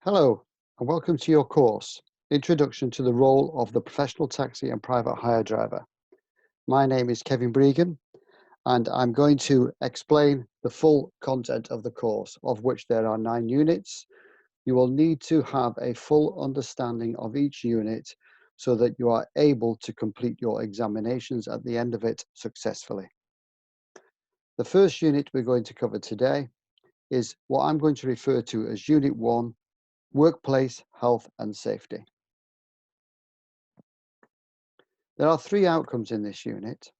Hello, and welcome to your course, Introduction to the Role of the Professional Taxi and Private Hire Driver. My name is Kevin Bregan, and I'm going to explain the full content of the course, of which there are 9 units. You will need to have a full understanding of each unit so that you are able to complete your examinations at the end of it successfully. The first unit we're going to cover today is what I'm going to refer to as Unit 1, Workplace Health and Safety. There are 3 outcomes in this unit.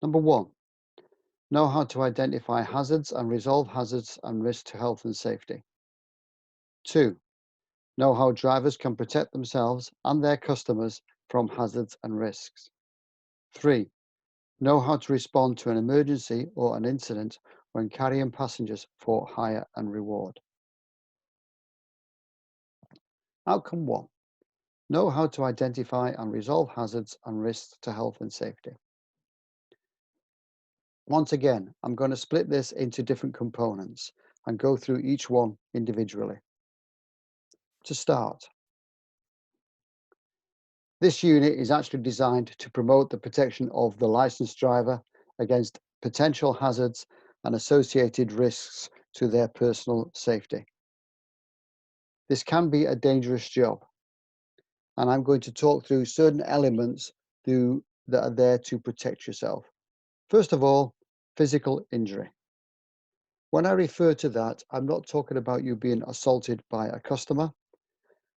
Number 1, know how to identify hazards and resolve hazards and risks to health and safety. 2, know how drivers can protect themselves and their customers from hazards and risks. 3, know how to respond to an emergency or an incident when carrying passengers for hire and reward. Outcome 1, know how to identify and resolve hazards and risks to health and safety. Once again, I'm going to split this into different components and go through each one individually. To start, this unit is actually designed to promote the protection of the licensed driver against potential hazards and associated risks to their personal safety. This can be a dangerous job, and I'm going to talk through certain elements that are there to protect yourself. First of all, physical injury. When I refer to that, I'm not talking about you being assaulted by a customer,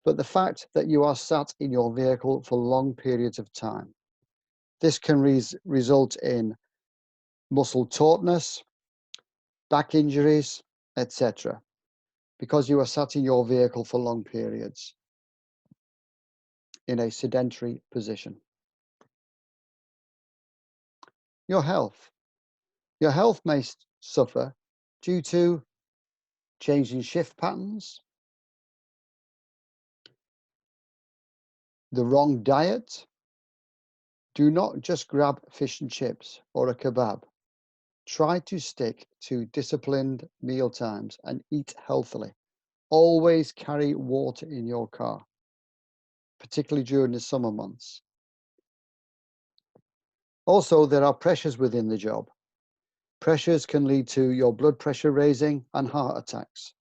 but the fact that you are sat in your vehicle for long periods of time. This can result in muscle tautness, back injuries, etc., because you are sat in your vehicle for long periods in a sedentary position. Your health. Your health may suffer due to changing shift patterns, the wrong diet. Do not just grab fish and chips or a kebab. Try to stick to disciplined meal times and eat healthily. Always carry water in your car, particularly during the summer months. Also, there are pressures within the job. Pressures can lead to your blood pressure raising and heart attacks.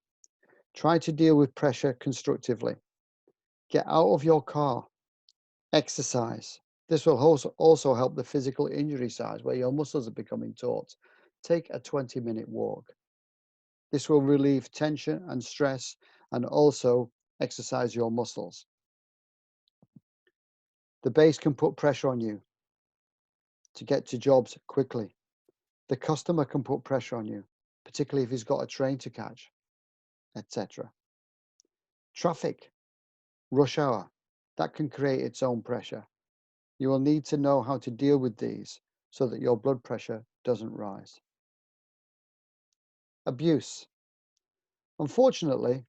Try to deal with pressure constructively. Get out of your car. Exercise. This will also help the physical injury side where your muscles are becoming taut. Take a 20-minute walk. This will relieve tension and stress and also exercise your muscles. The base can put pressure on you to get to jobs quickly. The customer can put pressure on you, particularly if he's got a train to catch, etc. Traffic, rush hour, that can create its own pressure. You will need to know how to deal with these so that your blood pressure doesn't rise. Abuse. Unfortunately,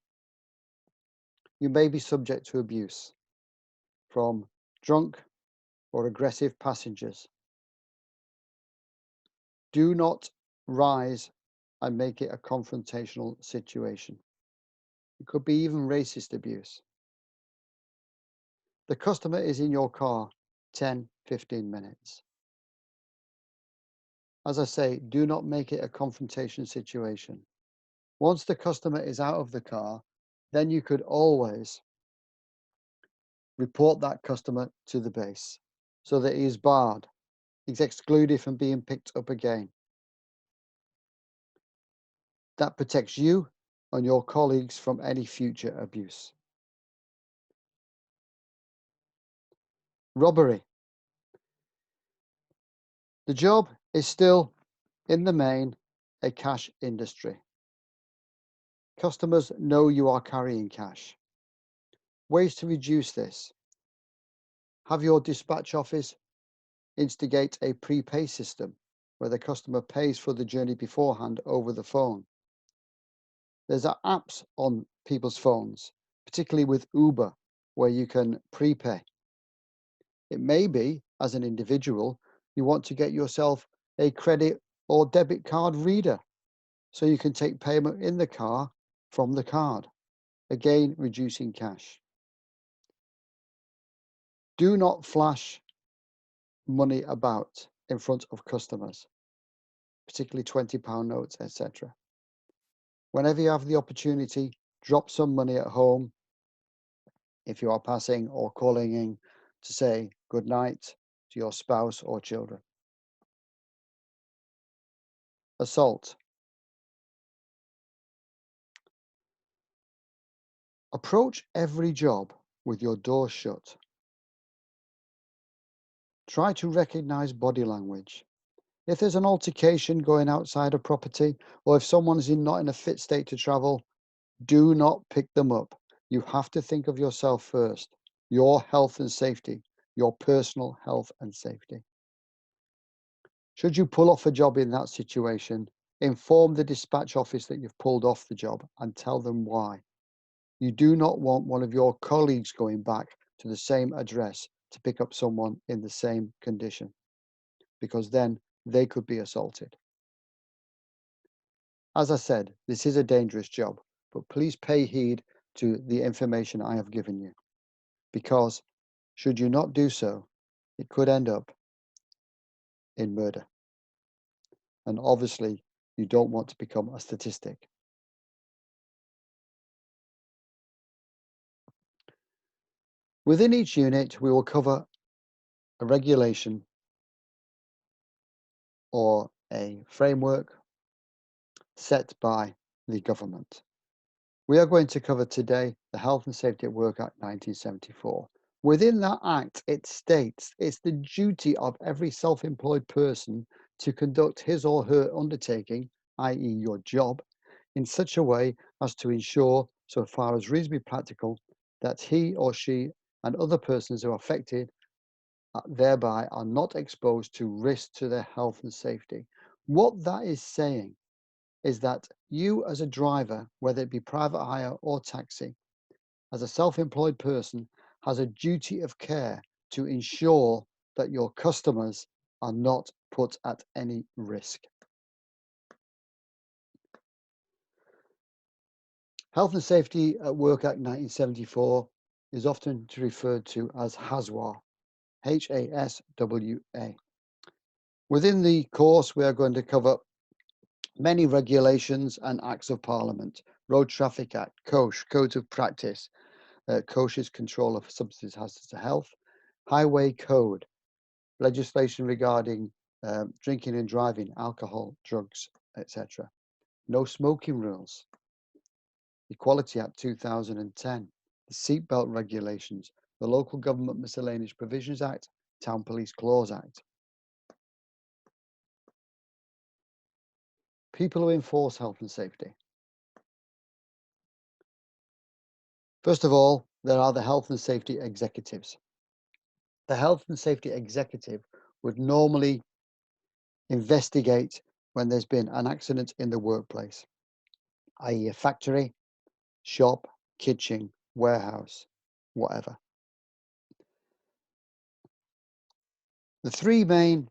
you may be subject to abuse from drunk or aggressive passengers. Do not rise and make it a confrontational situation. It could be even racist abuse. The customer is in your car 10-15 minutes. As I say, do not make it a confrontation situation. Once the customer is out of the car, then you could always report that customer to the base so that he is barred. He's excluded from being picked up again. That protects you and your colleagues from any future abuse. Robbery. The job is still, in the main, a cash industry. Customers know you are carrying cash. Ways to reduce this. Have your dispatch office instigate a prepay system where the customer pays for the journey beforehand over the phone. There's apps on people's phones, particularly with Uber, where you can prepay. It may be, as an individual, you want to get yourself a credit or debit card reader so you can take payment in the car from the card. again reducing cash. Do not flash money about in front of customers, particularly £20 notes, etc. Whenever you have the opportunity, drop some money at home if you are passing or calling in to say good night to your spouse or children. Assault. Approach every job with your door shut. Try to recognize body language. If there's an altercation going outside a property, or if someone's not in a fit state to travel, do not pick them up. You have to think of yourself first, your health and safety, your personal health and safety. Should you pull off a job in that situation, inform the dispatch office that you've pulled off the job and tell them why. You do not want one of your colleagues going back to the same address to pick up someone in the same condition, because then they could be assaulted. As I said, this is a dangerous job, but please pay heed to the information I have given you, because should you not do so, it could end up in murder. And obviously, you don't want to become a statistic. Within each unit, we will cover a regulation or a framework set by the government. We are going to cover today the Health and Safety at Work Act 1974. Within that act, it states it's the duty of every self-employed person to conduct his or her undertaking, i.e. your job, in such a way as to ensure, so far as reasonably practical, that he or she and other persons who are affected thereby are not exposed to risk to their health and safety. What that is saying is that you as a driver, whether it be private hire or taxi, as a self-employed person, has a duty of care to ensure that your customers are not put at any risk. Health and Safety at Work Act 1974 is often referred to as HASWA, H-A-S-W-A. Within the course, we are going to cover many regulations and acts of Parliament: Road Traffic Act, COSH, Codes of Practice, COSH's Control of Substances Hazardous to Health, Highway Code, legislation regarding drinking and driving, alcohol, drugs, etc. No smoking rules, Equality Act 2010, the Seatbelt Regulations, the Local Government Miscellaneous Provisions Act, Town Police Clause Act. People who enforce health and safety. First of all, there are the health and safety executives. The health and safety executive would normally investigate when there's been an accident in the workplace, i.e. a factory, shop, kitchen, warehouse, whatever. The three main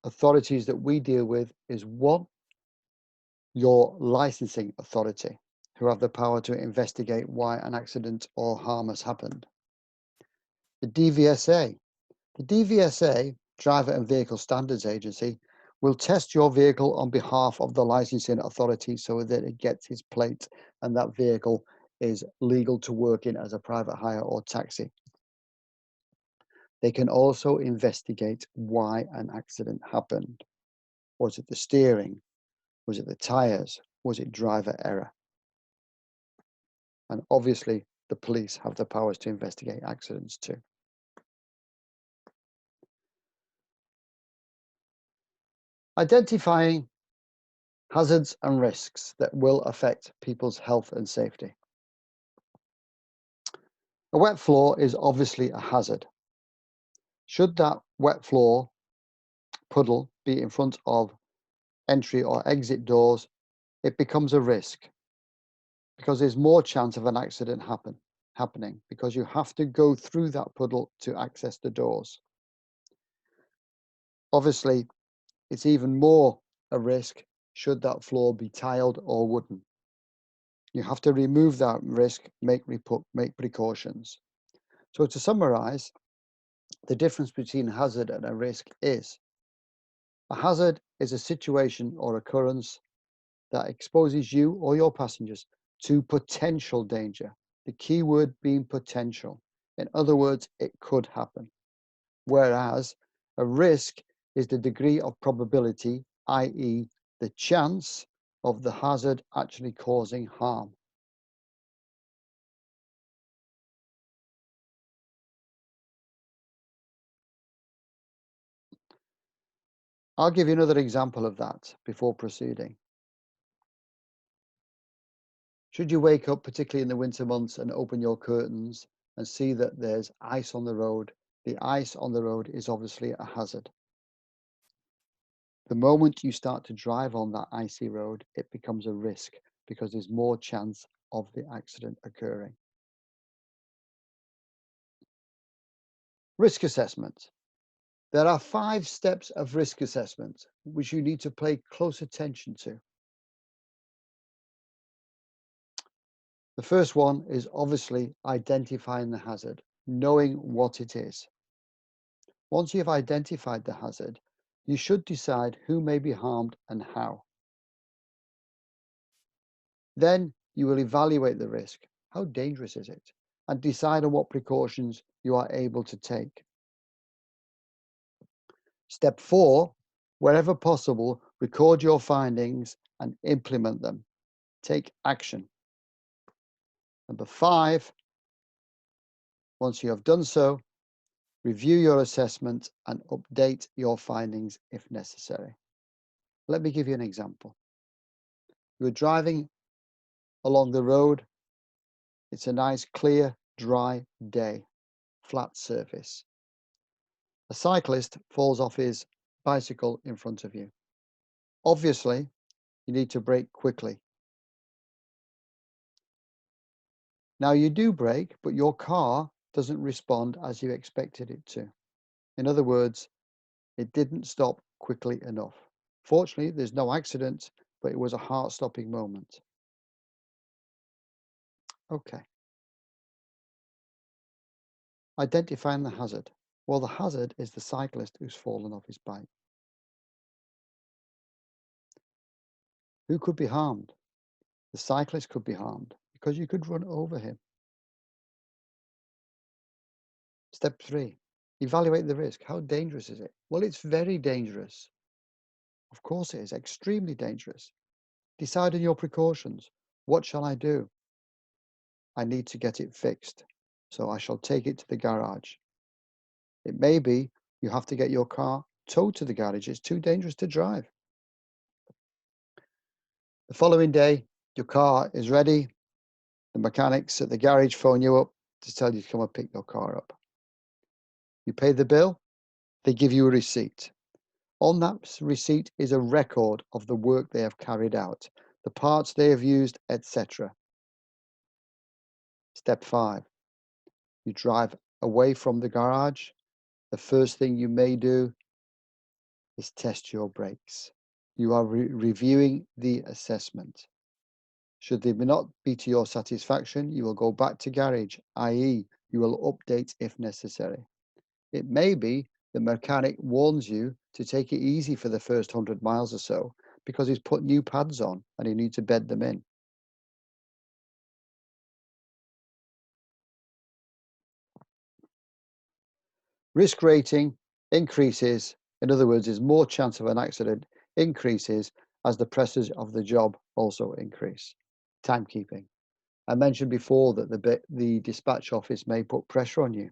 authorities that we deal with is one, your licensing authority, who have the power to investigate why an accident or harm has happened. The DVSA. The DVSA, Driver and Vehicle Standards Agency, will test your vehicle on behalf of the licensing authority so that it gets its plate and that vehicle is legal to work in as a private hire or taxi. They can also investigate why an accident happened. Was it the steering? Was it the tires? Was it driver error? And obviously, the police have the powers to investigate accidents too. Identifying hazards and risks that will affect people's health and safety. A wet floor is obviously a hazard. Should that wet floor puddle be in front of entry or exit doors, it becomes a risk because there's more chance of an accident happening because you have to go through that puddle to access the doors. Obviously, it's even more a risk should that floor be tiled or wooden. You have to remove that risk, make precautions. So to summarize, the difference between hazard and a risk is a hazard is a situation or occurrence that exposes you or your passengers to potential danger. The key word being potential. In other words, it could happen. Whereas a risk is the degree of probability, i.e., the chance of the hazard actually causing harm. I'll give you another example of that before proceeding. Should you wake up, particularly in the winter months, and open your curtains and see that there's ice on the road, the ice on the road is obviously a hazard. The moment you start to drive on that icy road, it becomes a risk because there's more chance of the accident occurring. Risk assessment. There are 5 steps of risk assessment which you need to pay close attention to. The first one is obviously identifying the hazard, knowing what it is. Once you've identified the hazard, you should decide who may be harmed and how. Then you will evaluate the risk. How dangerous is it? And decide on what precautions you are able to take. Step 4, wherever possible, record your findings and implement them. Take action. Number 5, once you have done so, review your assessment and update your findings if necessary. Let me give you an example. You're driving along the road. It's a nice, clear, dry day, flat surface. A cyclist falls off his bicycle in front of you. Obviously, you need to brake quickly. Now you do brake, but your car doesn't respond as you expected it to. In other words, it didn't stop quickly enough. Fortunately, there's no accident, but it was a heart-stopping moment. Okay. Identifying the hazard. Well, the hazard is the cyclist who's fallen off his bike. Who could be harmed? The cyclist could be harmed because you could run over him. Step 3, evaluate the risk. How dangerous is it? Well, it's very dangerous. Of course it is, extremely dangerous. Decide on your precautions. What shall I do? I need to get it fixed, so I shall take it to the garage. It may be you have to get your car towed to the garage. It's too dangerous to drive. The following day, your car is ready. The mechanics at the garage phone you up to tell you to come and pick your car up. You pay the bill, they give you a receipt. On that receipt is a record of the work they have carried out, the parts they have used, etc. Step 5, you drive away from the garage. The first thing you may do is test your brakes. You are reviewing the assessment. Should they not be to your satisfaction, you will go back to garage, i.e., you will update if necessary. It may be the mechanic warns you to take it easy for the first 100 miles or so because he's put new pads on and you need to bed them in. Risk rating increases, in other words, there's more chance of an accident increases as the pressures of the job also increase. Timekeeping. I mentioned before that the dispatch office may put pressure on you.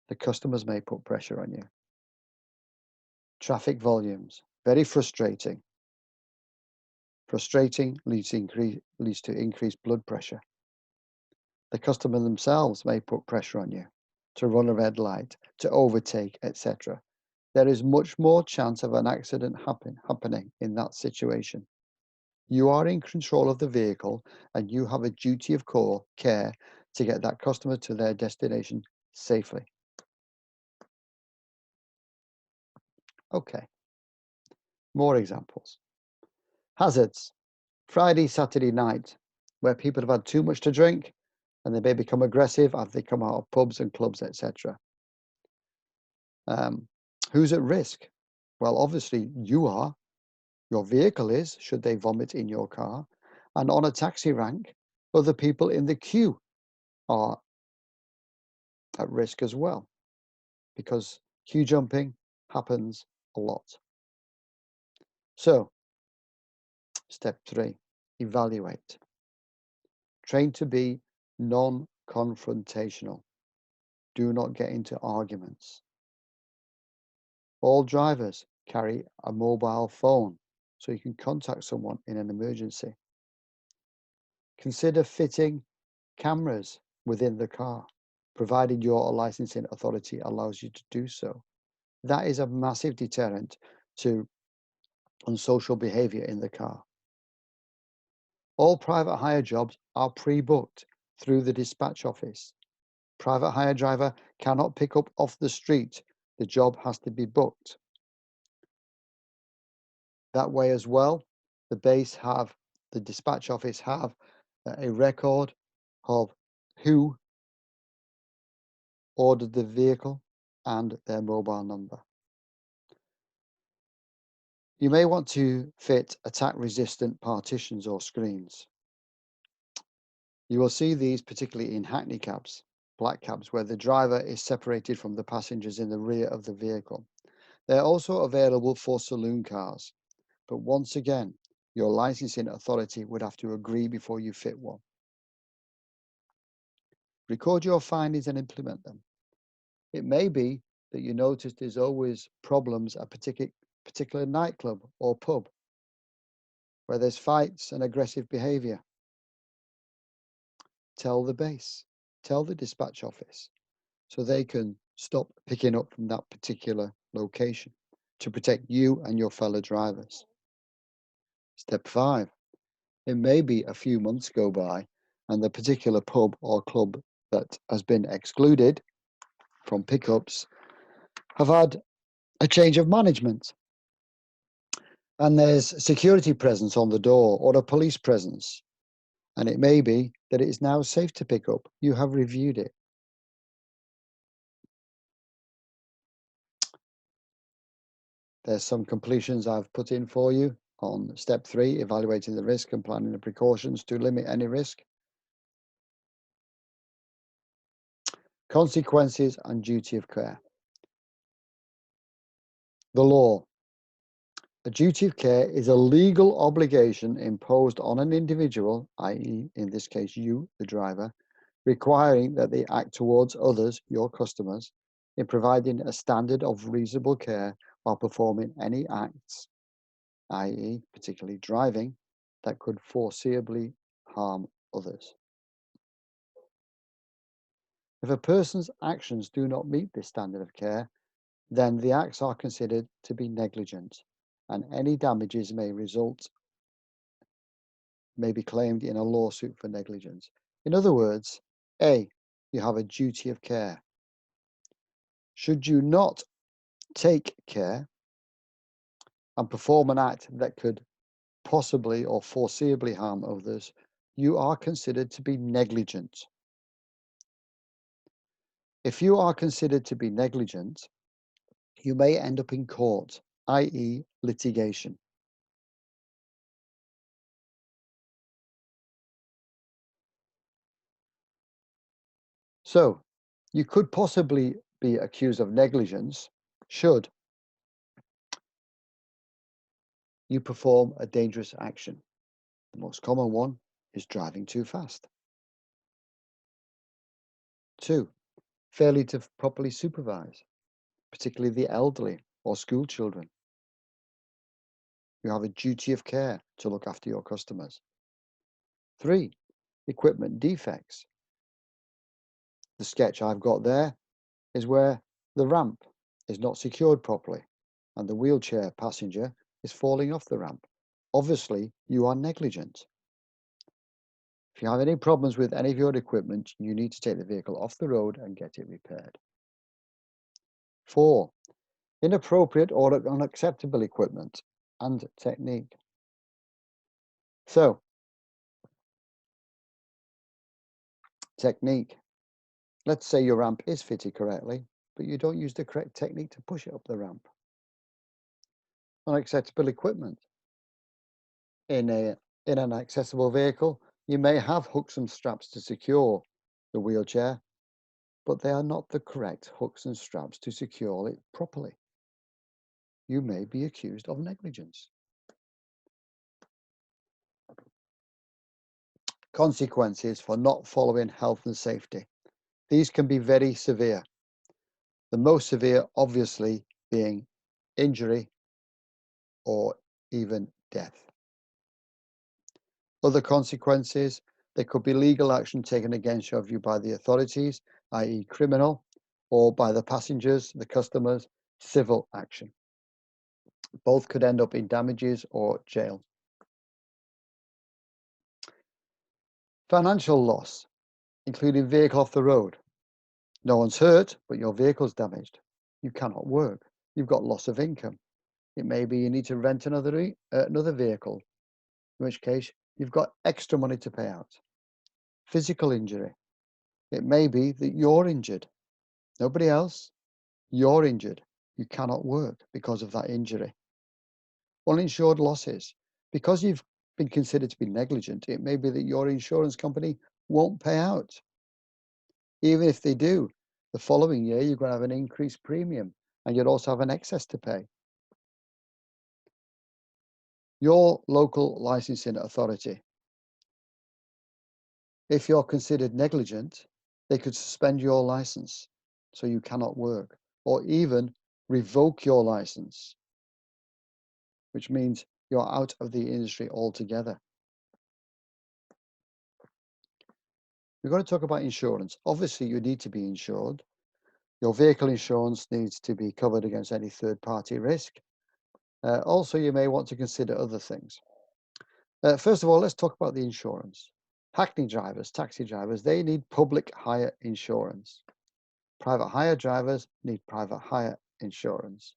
The customers may put pressure on you. Traffic volumes, very frustrating. Frustrating leads to increased blood pressure. The customer themselves may put pressure on you to run a red light, to overtake, etc. There is much more chance of an accident happening in that situation. You are in control of the vehicle and you have a duty of care to get that customer to their destination safely. Okay, more examples. Hazards. Friday, Saturday night. where people have had too much to drink and they may become aggressive as they come out of pubs and clubs, etc. Who's at risk? Well, obviously you are. Your vehicle is, should they vomit in your car. And on a taxi rank, other people in the queue are at risk as well, because queue jumping happens a lot. So, step 3, evaluate. Train to be non-confrontational. Do not get into arguments. All drivers carry a mobile phone so you can contact someone in an emergency. Consider fitting cameras within the car, provided your licensing authority allows you to do so. That is a massive deterrent to unsocial behavior in the car. All private hire jobs are pre-booked through the dispatch office. Private hire driver cannot pick up off the street. The job has to be booked. That way as well, the dispatch office have a record of who ordered the vehicle and their mobile number. You may want to fit attack-resistant partitions or screens. You will see these particularly in hackney cabs, black cabs, where the driver is separated from the passengers in the rear of the vehicle. They're also available for saloon cars, but once again, your licensing authority would have to agree before you fit one. Record your findings and implement them. It may be that you notice there's always problems at a particular nightclub or pub where there's fights and aggressive behavior. Tell the base, tell the dispatch office, so they can stop picking up from that particular location to protect you and your fellow drivers. Step 5. It may be a few months go by and the particular pub or club that has been excluded from pickups have had a change of management. And there's security presence on the door or a police presence. And it may be that it is now safe to pick up. You have reviewed it. There's some completions I've put in for you on step 3, evaluating the risk and planning the precautions to limit any risk. Consequences and duty of care. The law. A duty of care is a legal obligation imposed on an individual, i.e., in this case, you, the driver, requiring that they act towards others, your customers, in providing a standard of reasonable care while performing any acts, i.e., particularly driving, that could foreseeably harm others. If a person's actions do not meet this standard of care, then the acts are considered to be negligent, and any damages may be claimed in a lawsuit for negligence. In other words, A, you have a duty of care. Should you not take care and perform an act that could possibly or foreseeably harm others, you are considered to be negligent. If you are considered to be negligent, you may end up in court, i.e., litigation. So, you could possibly be accused of negligence should you perform a dangerous action. The most common one is driving too fast. 2, failure to properly supervise, particularly the elderly or school children. You have a duty of care to look after your customers. 3, equipment defects. The sketch I've got there is where the ramp is not secured properly and the wheelchair passenger is falling off the ramp. Obviously, you are negligent. If you have any problems with any of your equipment, you need to take the vehicle off the road and get it repaired. 4, inappropriate or unacceptable equipment and technique. So, Technique. Let's say your ramp is fitted correctly, but you don't use the correct technique to push it up the ramp. Unacceptable equipment. In an accessible vehicle, you may have hooks and straps to secure the wheelchair, but they are not the correct hooks and straps to secure it properly. You may be accused of negligence. Consequences for not following health and safety. These can be very severe. The most severe, obviously, being injury or even death. Other consequences, there could be legal action taken against you by the authorities, i.e. criminal, or by the passengers, the customers, civil action. Both could end up in damages or jail. Financial loss, including vehicle off the road. No one's hurt, but your vehicle's damaged. You cannot work. You've got loss of income. It may be you need to rent another vehicle, in which case you've got extra money to pay out. Physical injury. It may be that you're injured. Nobody else. You're injured. You cannot work because of that injury. Uninsured losses. Because you've been considered to be negligent, it may be that your insurance company won't pay out. Even if they do, the following year you're going to have an increased premium and you'll also have an excess to pay. Your local licensing authority. If you're considered negligent, they could suspend your license so you cannot work, or even revoke your license, which means you're out of the industry altogether. We're going to talk about insurance. Obviously, you need to be insured. Your vehicle insurance needs to be covered against any third-party risk. Also, you may want to consider other things. First of all, let's talk about the insurance. Hackney drivers, taxi drivers, they need public hire insurance. Private hire drivers need private hire insurance.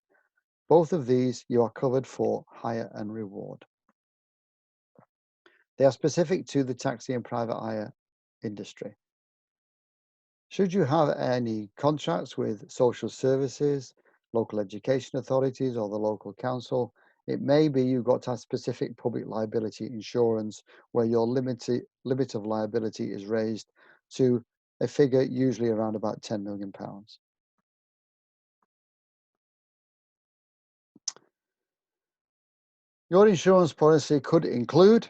Both of these you are covered for hire and reward. They are specific to the taxi and private hire industry. Should you have any contracts with social services, local education authorities, or the local council, it may be you've got to have specific public liability insurance where your limit of liability is raised to a figure usually around about £10 million. Your insurance policy could include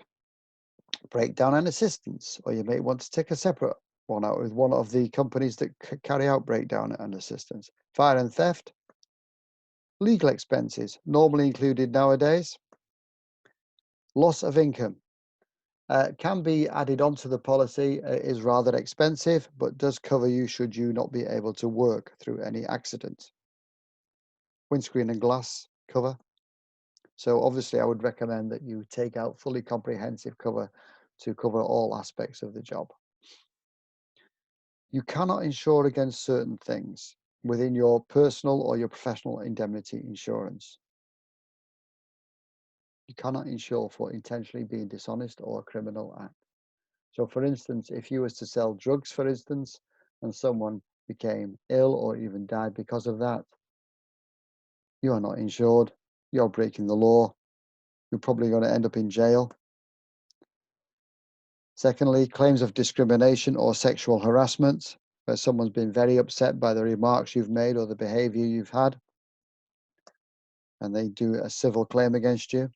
breakdown and assistance, or you may want to take a separate one out with one of the companies that carry out breakdown and assistance. Fire and theft, legal expenses, normally included nowadays. Loss of income can be added onto the policy. It is rather expensive, but does cover you should you not be able to work through any accident. Windscreen and glass cover. So obviously I would recommend that you take out fully comprehensive cover to cover all aspects of the job. You cannot insure against certain things within your personal or your professional indemnity insurance. You cannot insure for intentionally being dishonest or a criminal act. So for instance, if you was to sell drugs, for instance, and someone became ill or even died because of that, you are not insured. You're breaking the law. You're probably going to end up in jail. Secondly, claims of discrimination or sexual harassment, where someone's been very upset by the remarks you've made or the behavior you've had, and they do a civil claim against you.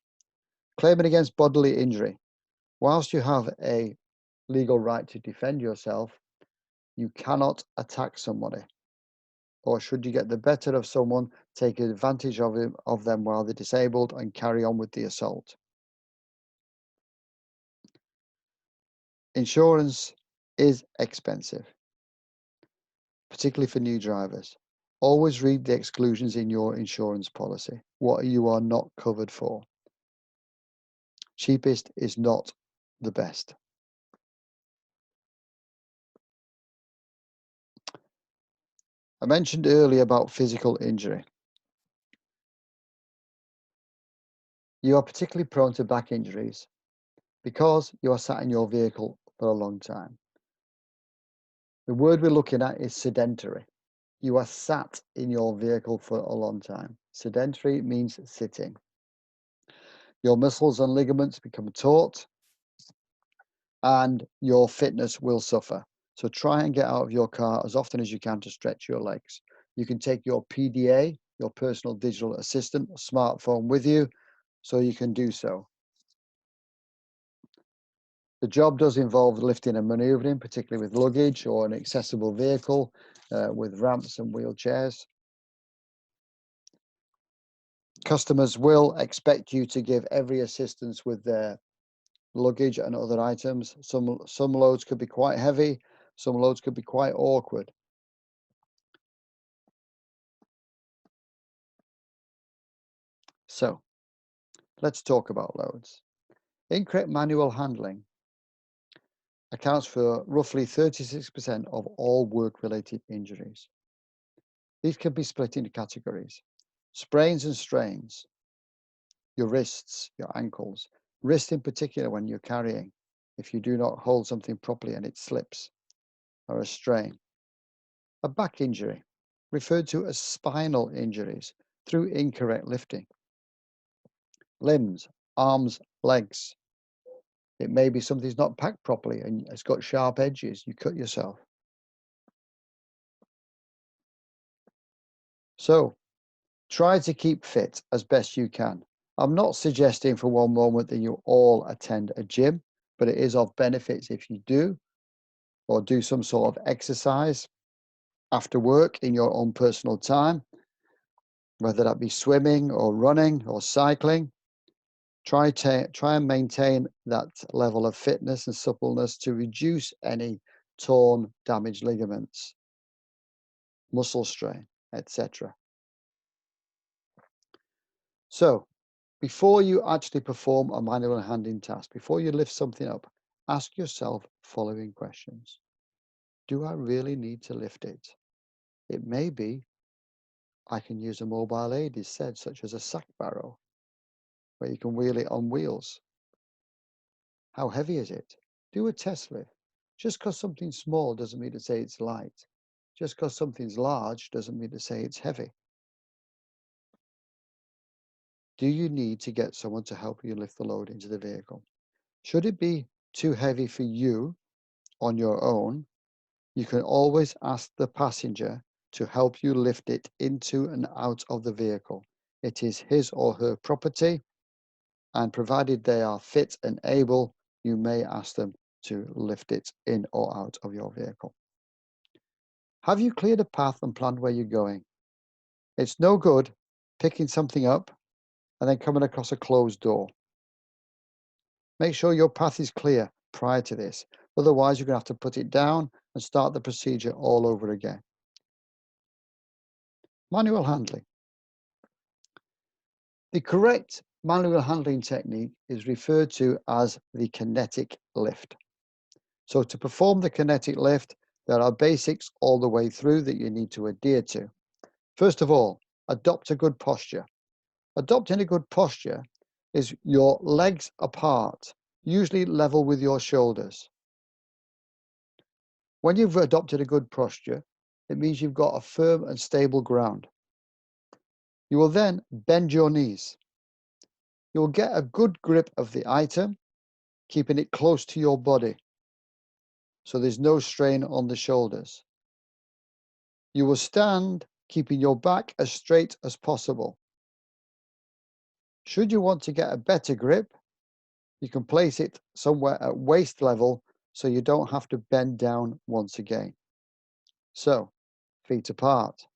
Claiming against bodily injury. Whilst you have a legal right to defend yourself, you cannot attack somebody. Or should you get the better of someone, take advantage of them while they're disabled and carry on with the assault. Insurance is expensive, particularly for new drivers. Always read the exclusions in your insurance policy, what you are not covered for. Cheapest is not the best. I mentioned earlier about physical injury. You are particularly prone to back injuries because you are sat in your vehicle for a long time. The word we're looking at is sedentary. You are sat in your vehicle for a long time. Sedentary means sitting. Your muscles and ligaments become taut and your fitness will suffer. So try and get out of your car as often as you can to stretch your legs. You can take your PDA, your personal digital assistant, smartphone with you, so you can do so. The job does involve lifting and maneuvering, particularly with luggage or an accessible vehicle with ramps and wheelchairs. Customers will expect you to give every assistance with their luggage and other items. Some loads could be quite heavy, some loads could be quite awkward. So let's talk about loads. Incorrect manual handling accounts for roughly 36% of all work-related injuries. These can be split into categories: sprains and strains, your wrists, your ankles, wrist in particular when you're carrying, if you do not hold something properly and it slips, or a strain. A back injury, referred to as spinal injuries through incorrect lifting. Limbs, arms, legs. It may be something's not packed properly and it's got sharp edges, you cut yourself. So try to keep fit as best you can. I'm not suggesting for one moment that you all attend a gym, but it is of benefit if you do, or do some sort of exercise after work in your own personal time, whether that be swimming or running or cycling. Try and maintain that level of fitness and suppleness to reduce any torn, damaged ligaments, muscle strain, etc. So, before you actually perform a manual handling task, before you lift something up, ask yourself following questions. Do I really need to lift it? It may be I can use a mobile aid instead, such as a sack barrow, where you can wheel it on wheels. How heavy is it? Do a test lift. Just because something's small doesn't mean to say it's light. Just because something's large doesn't mean to say it's heavy. Do you need to get someone to help you lift the load into the vehicle? Should it be too heavy for you on your own, you can always ask the passenger to help you lift it into and out of the vehicle. It is his or her property, and provided they are fit and able, you may ask them to lift it in or out of your vehicle. Have you cleared a path and planned where you're going? It's no good picking something up and then coming across a closed door. Make sure your path is clear prior to this. Otherwise, you're going to have to put it down and start the procedure all over again. Manual handling. The correct manual handling technique is referred to as the kinetic lift. So to perform the kinetic lift, there are basics all the way through that you need to adhere to. First of all, adopt a good posture. Adopting a good posture is your legs apart, usually level with your shoulders. When you've adopted a good posture, it means you've got a firm and stable ground. You will then bend your knees. You will get a good grip of the item, keeping it close to your body, so there's no strain on the shoulders. You will stand, keeping your back as straight as possible. Should you want to get a better grip, you can place it somewhere at waist level so you don't have to bend down once again. So, feet apart,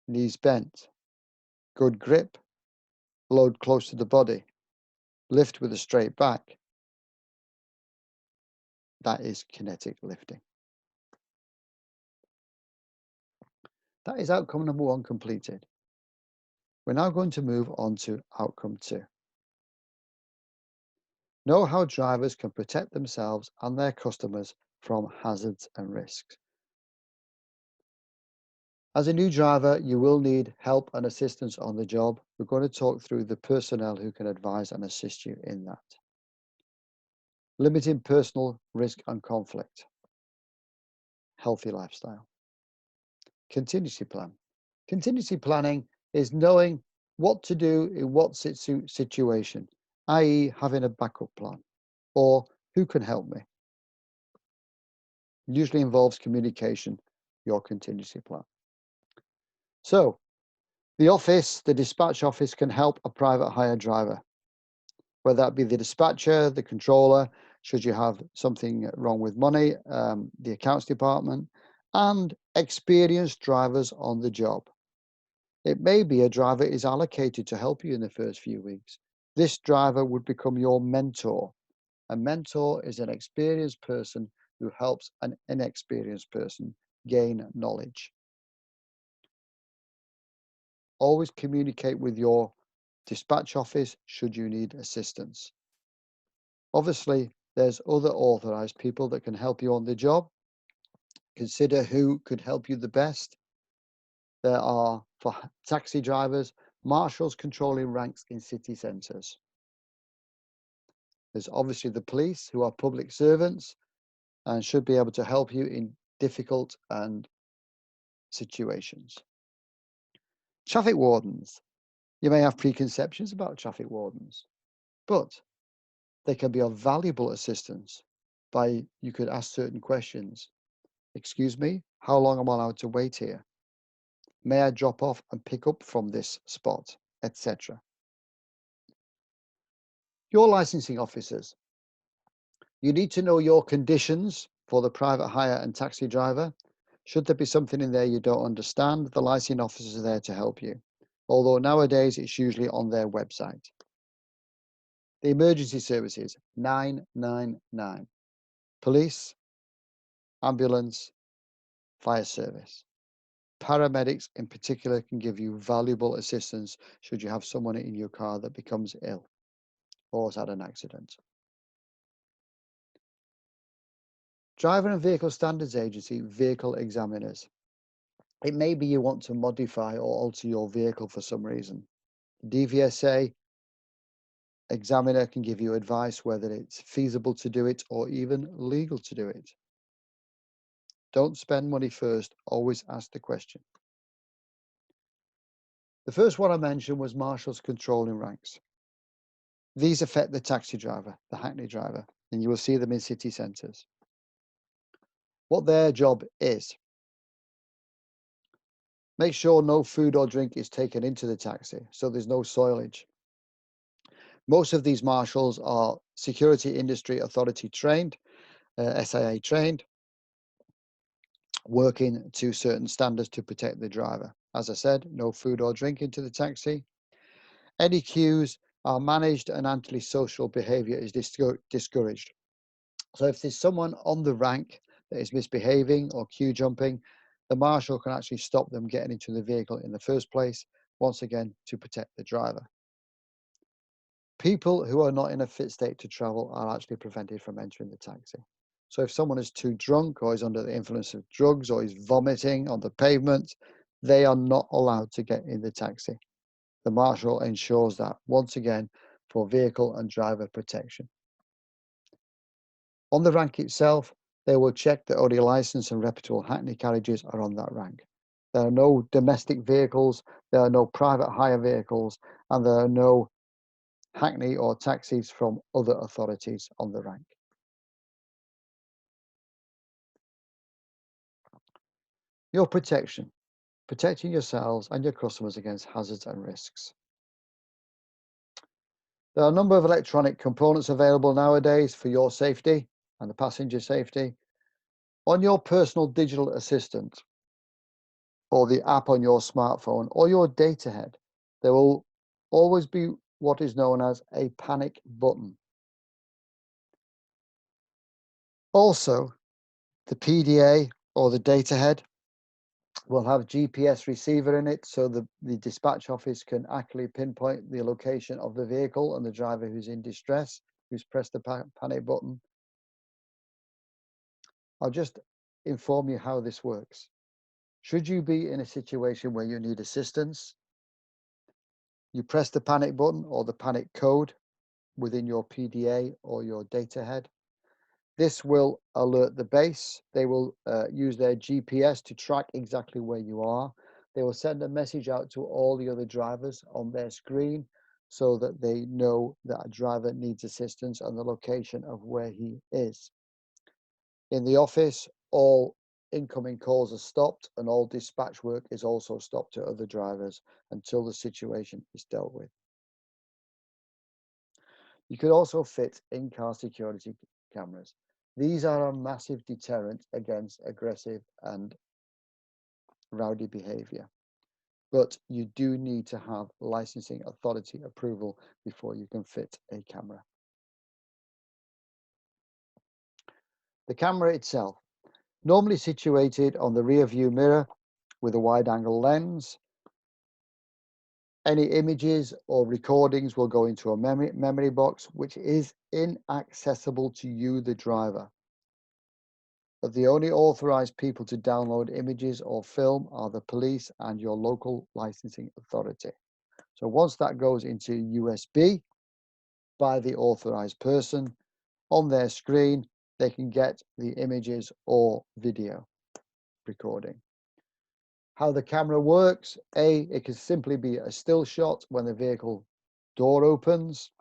knees bent, good grip, load close to the body, lift with a straight back. That is kinetic lifting. That is outcome number 1 completed. We're now going to move on to outcome 2. Know how drivers can protect themselves and their customers from hazards and risks. As a new driver, you will need help and assistance on the job. We're going to talk through the personnel who can advise and assist you in that. Limiting personal risk and conflict. healthy lifestyle. Contingency plan. Contingency planning is knowing what to do in what situation, i.e. having a backup plan, or who can help me. Usually involves communication, your contingency plan. So the dispatch office can help a private hire driver, whether that be the dispatcher, the controller, should you have something wrong with money, the accounts department, and experienced drivers on the job. It may be a driver is allocated to help you in the first few weeks. This driver would become your mentor. A mentor is an experienced person who helps an inexperienced person gain knowledge. Always communicate with your dispatch office should you need assistance. Obviously, there's other authorized people that can help you on the job. Consider who could help you the best. There are, for taxi drivers, marshals controlling ranks in city centres. There's obviously the police, who are public servants and should be able to help you in difficult situations. Traffic wardens. You may have preconceptions about traffic wardens, but they can be of valuable assistance by you could ask certain questions. Excuse me, how long am I allowed to wait here? May I drop off and pick up from this spot, etc. Your licensing officers. You need to know your conditions for the private hire and taxi driver. Should there be something in there you don't understand, the licensing officers are there to help you. Although nowadays it's usually on their website. The emergency services, 999. Police, ambulance, fire service. Paramedics in particular can give you valuable assistance should you have someone in your car that becomes ill or has had an accident. Driver and Vehicle Standards Agency vehicle examiners. It may be you want to modify or alter your vehicle for some reason. DVSA examiner can give you advice whether it's feasible to do it or even legal to do it. Don't spend money first, always ask the question. The first one I mentioned was marshals controlling ranks. These affect the taxi driver, the hackney driver, and you will see them in city centres. What their job is: make sure no food or drink is taken into the taxi, so there's no soilage. Most of these marshals are Security Industry Authority trained, SIA trained, working to certain standards to protect the driver. As I said, no food or drink into the taxi. Any queues are managed and antisocial behaviour is discouraged. So if there's someone on the rank that is misbehaving or queue jumping, the marshal can actually stop them getting into the vehicle in the first place, once again, to protect the driver. People who are not in a fit state to travel are actually prevented from entering the taxi. So if someone is too drunk or is under the influence of drugs or is vomiting on the pavement, they are not allowed to get in the taxi. The marshal ensures that, once again, for vehicle and driver protection. On the rank itself, they will check that only licensed and reputable hackney carriages are on that rank. There are no domestic vehicles, there are no private hire vehicles, and there are no hackney or taxis from other authorities on the rank. Your protection. Protecting yourselves and your customers against hazards and risks. There are a number of electronic components available nowadays for your safety and the passenger safety. On your personal digital assistant, or the app on your smartphone, or your data head, there will always be what is known as a panic button. Also, the PDA or the data head will have GPS receiver in it, so the dispatch office can accurately pinpoint the location of the vehicle and the driver who's in distress, who's pressed the panic button. I'll just inform you how this works. Should you be in a situation where you need assistance, you press the panic button or the panic code within your PDA or your data head. This will alert the base. They will use their GPS to track exactly where you are. They will send a message out to all the other drivers on their screen so that they know that a driver needs assistance and the location of where he is. In the office, all incoming calls are stopped and all dispatch work is also stopped to other drivers until the situation is dealt with. You could also fit in-car security cameras. These are a massive deterrent against aggressive and rowdy behavior, but you do need to have licensing authority approval before you can fit a camera. The camera itself, normally situated on the rear view mirror with a wide angle lens. Any images or recordings will go into a memory box, which is inaccessible to you, the driver. But the only authorized people to download images or film are the police and your local licensing authority. So once that goes into USB by the authorized person, on their screen, they can get the images or video recording. How the camera works, it can simply be a still shot when the vehicle door opens,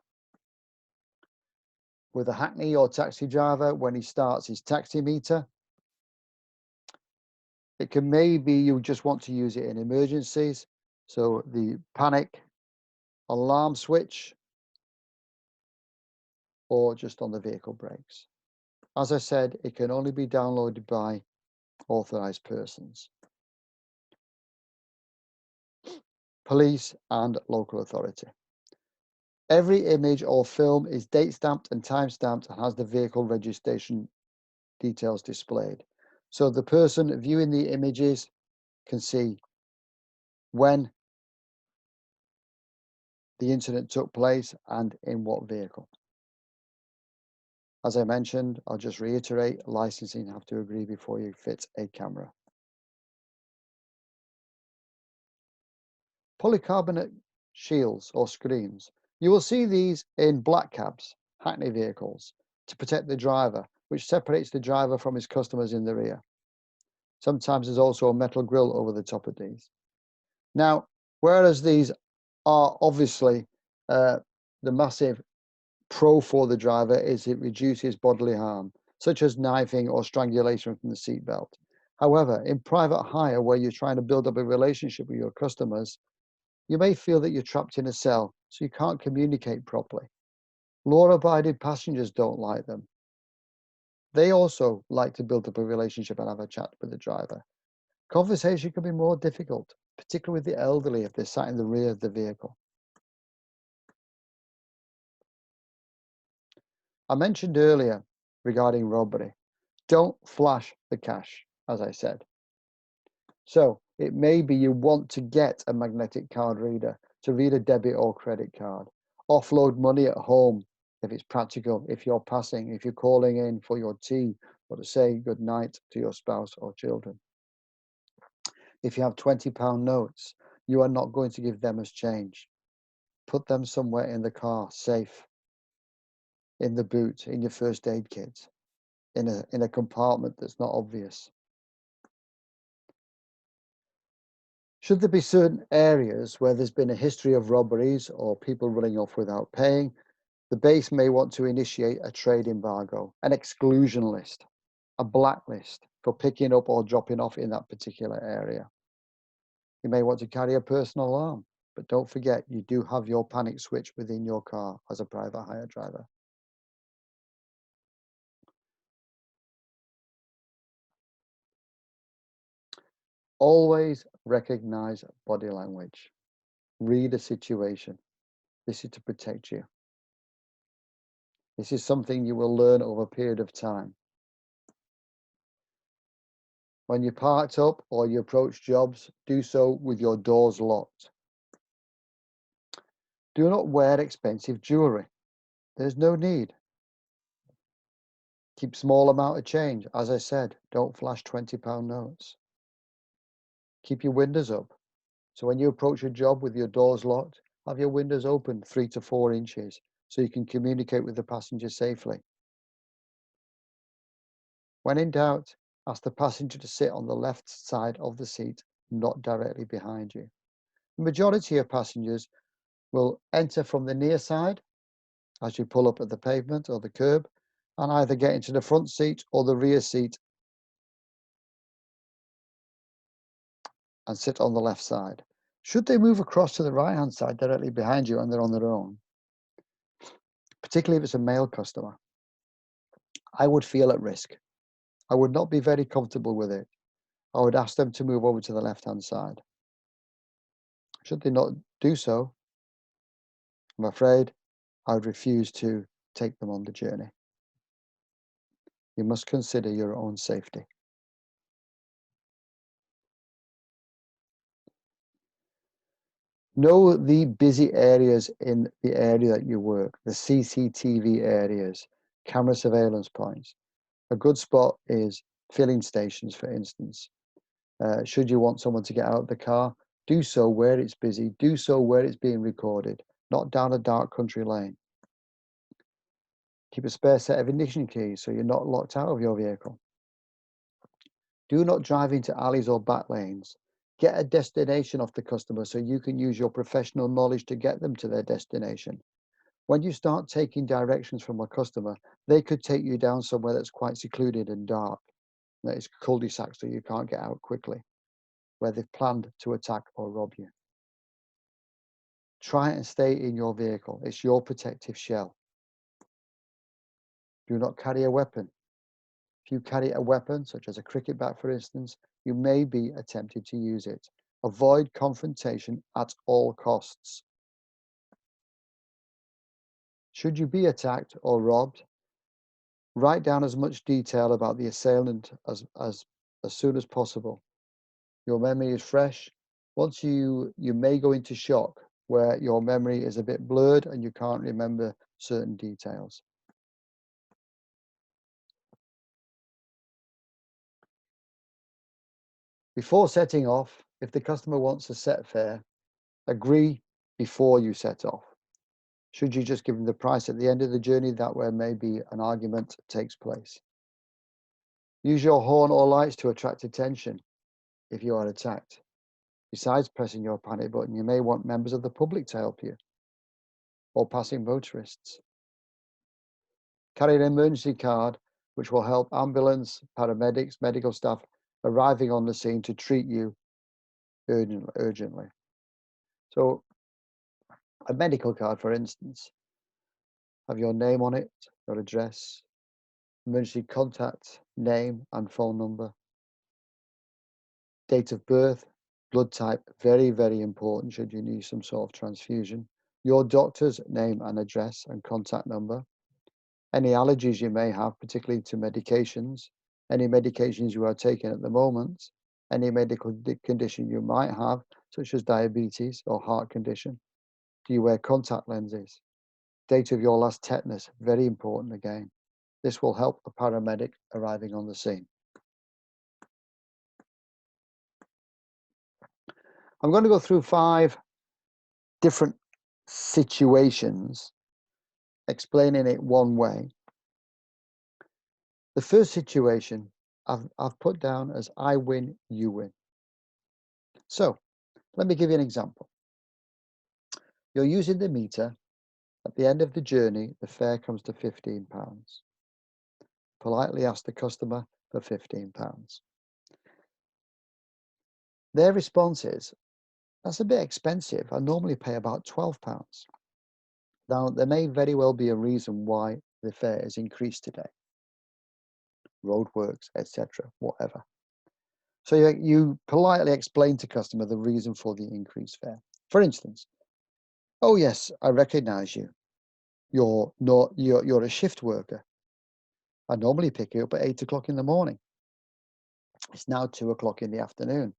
with a hackney or taxi driver when he starts his taximeter. It can maybe you just want to use it in emergencies. So the panic alarm switch or just on the vehicle brakes. As I said, it can only be downloaded by authorized persons, police and local authority. Every image or film is date stamped and time stamped and has the vehicle registration details displayed. So the person viewing the images can see when the incident took place and in what vehicle. As I mentioned, I'll just reiterate, licensing have to agree before you fit a camera. Polycarbonate shields or screens. You will see these in black cabs, hackney vehicles, to protect the driver, which separates the driver from his customers in the rear. Sometimes there's also a metal grille over the top of these. Now, whereas these are obviously the massive pro for the driver is it reduces bodily harm, such as knifing or strangulation from the seatbelt. However, in private hire, where you're trying to build up a relationship with your customers, you may feel that you're trapped in a cell, so you can't communicate properly. Law-abiding passengers don't like them. They also like to build up a relationship and have a chat with the driver. Conversation can be more difficult, particularly with the elderly if they're sat in the rear of the vehicle. I mentioned earlier regarding robbery, don't flash the cash, as I said. So it may be you want to get a magnetic card reader to read a debit or credit card. Offload money at home if it's practical, if you're passing, if you're calling in for your tea or to say good night to your spouse or children. If you have £20 notes, you are not going to give them as change. Put them somewhere in the car, safe, in the boot, in your first aid kit, in a compartment that's not obvious. Should there be certain areas where there's been a history of robberies or people running off without paying, the base may want to initiate a trade embargo, an exclusion list, a blacklist for picking up or dropping off in that particular area. You may want to carry a personal alarm, but don't forget you do have your panic switch within your car as a private hire driver. Always recognize body language. Read a situation. This is to protect you. This is something you will learn over a period of time. When you're parked up or you approach jobs, do so with your doors locked. Do not wear expensive jewelry. There's no need. Keep small amount of change. As I said, don't flash £20 notes. Keep your windows up. So when you approach a job with your doors locked, have your windows open 3 to 4 inches so you can communicate with the passenger safely. When in doubt, ask the passenger to sit on the left side of the seat, not directly behind you. The majority of passengers will enter from the near side as you pull up at the pavement or the curb, and either get into the front seat or the rear seat and sit on the left side. Should they move across to the right-hand side directly behind you and they're on their own, particularly if it's a male customer, I would feel at risk. I would not be very comfortable with it. I would ask them to move over to the left-hand side. Should they not do so, I'm afraid I would refuse to take them on the journey. You must consider your own safety. Know the busy areas in the area that you work, the CCTV areas, camera surveillance points. A good spot is filling stations, for instance. Should you want someone to get out of the car, do so where it's busy, do so where it's being recorded, not down a dark country lane. Keep a spare set of ignition keys so you're not locked out of your vehicle. Do not drive into alleys or back lanes. Get a destination off the customer so you can use your professional knowledge to get them to their destination. When you start taking directions from a customer, they could take you down somewhere that's quite secluded and dark. That is cul-de-sac so you can't get out quickly, where they've planned to attack or rob you. Try and stay in your vehicle. It's your protective shell. Do not carry a weapon. If you carry a weapon, such as a cricket bat, for instance, you may be tempted to use it. Avoid confrontation at all costs. Should you be attacked or robbed, write down as much detail about the assailant as soon as possible. Your memory is fresh. Once you may go into shock where your memory is a bit blurred and you can't remember certain details. Before setting off, if the customer wants a set fare, agree before you set off. Should you just give them the price at the end of the journey, that way maybe an argument takes place. Use your horn or lights to attract attention if you are attacked. Besides pressing your panic button, you may want members of the public to help you or passing motorists. Carry an emergency card, which will help ambulance, paramedics, medical staff arriving on the scene to treat you urgently. So a medical card, for instance, have your name on it, your address, emergency contact, name and phone number, date of birth, blood type, very, very important should you need some sort of transfusion, your doctor's name and address and contact number, any allergies you may have, particularly to medications, any medications you are taking at the moment, any medical condition you might have, such as diabetes or heart condition. Do you wear contact lenses? Date of your last tetanus, very important again. This will help a paramedic arriving on the scene. I'm going to go through 5 different situations, explaining it one way. The first situation I've put down as I win, you win. So let me give you an example. You're using the meter. At the end of the journey, the fare comes to £15. Politely ask the customer for £15. Their response is, that's a bit expensive. I normally pay about £12. Now, there may very well be a reason why the fare is increased today. Roadworks, etc., whatever. So you politely explain to customer the reason for the increased fare. For instance, oh yes, I recognize you. You're a shift worker. I normally pick you up at 8 o'clock in the morning. It's now 2 o'clock in the afternoon,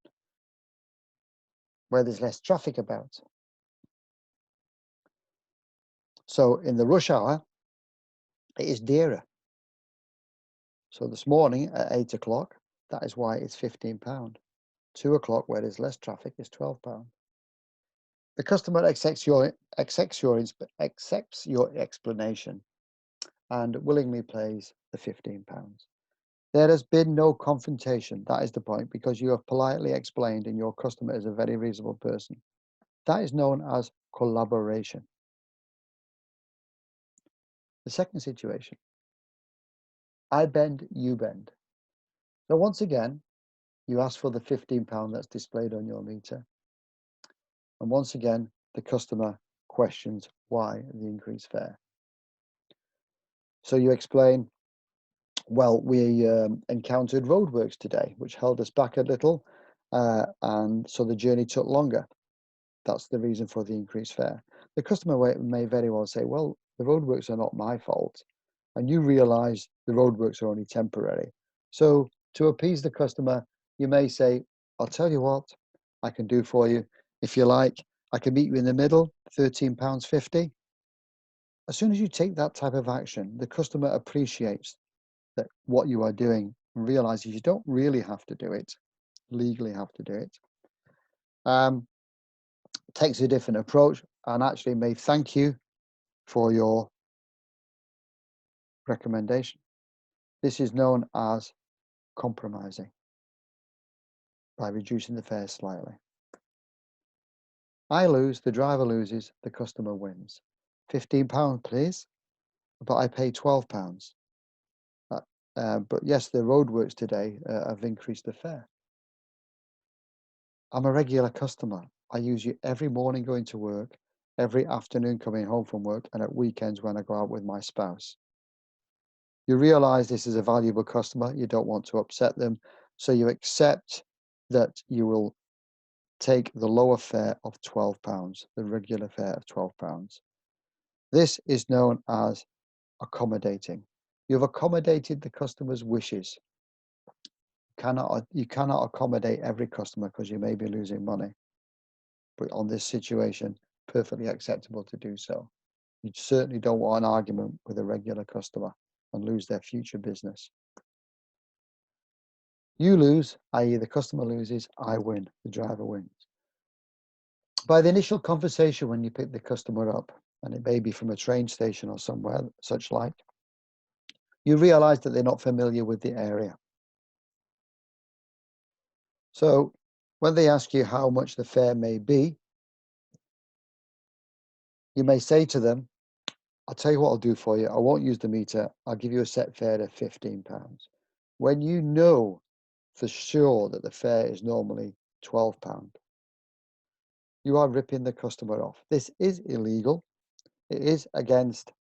where there's less traffic about. So in the rush hour, it is dearer. So this morning at 8 o'clock, that is why it's £15. 2 o'clock, where there's less traffic, is £12. The customer accepts your explanation and willingly pays the £15. There has been no confrontation. That is the point, because you have politely explained and your customer is a very reasonable person. That is known as collaboration. The second situation, I bend, you bend. So once again, you ask for the £15 that's displayed on your meter. And once again, the customer questions why the increased fare. So you explain, well, we encountered roadworks today, which held us back a little. And so the journey took longer. That's the reason for the increased fare. The customer may very well say, well, the roadworks are not my fault. And you realize the roadworks are only temporary. So to appease the customer, you may say, I'll tell you what I can do for you. If you like, I can meet you in the middle, £13.50. As soon as you take that type of action, the customer appreciates that what you are doing and realizes you don't really have to do it, legally have to do it. Takes a different approach and actually may thank you for your recommendation. This is known as compromising by reducing the fare slightly. I lose, the driver loses, the customer wins. £15, please, but I pay £12. But yes, the roadworks today have increased the fare. I'm a regular customer. I use you every morning going to work, every afternoon coming home from work, and at weekends when I go out with my spouse. You realize this is a valuable customer. You don't want to upset them. So you accept that you will take the lower fare of £12, the regular fare of £12. This is known as accommodating. You've accommodated the customer's wishes. You cannot accommodate every customer because you may be losing money. But on this situation, perfectly acceptable to do so. You certainly don't want an argument with a regular customer and lose their future business. You lose, i.e. the customer loses, I win, the driver wins. By the initial conversation when you pick the customer up, and it may be from a train station or somewhere such like, you realize that they're not familiar with the area. So when they ask you how much the fare may be, you may say to them, I'll tell you what I'll do for you. I won't use the meter. I'll give you a set fare of £15. When you know for sure that the fare is normally £12, you are ripping the customer off. This is illegal. It is against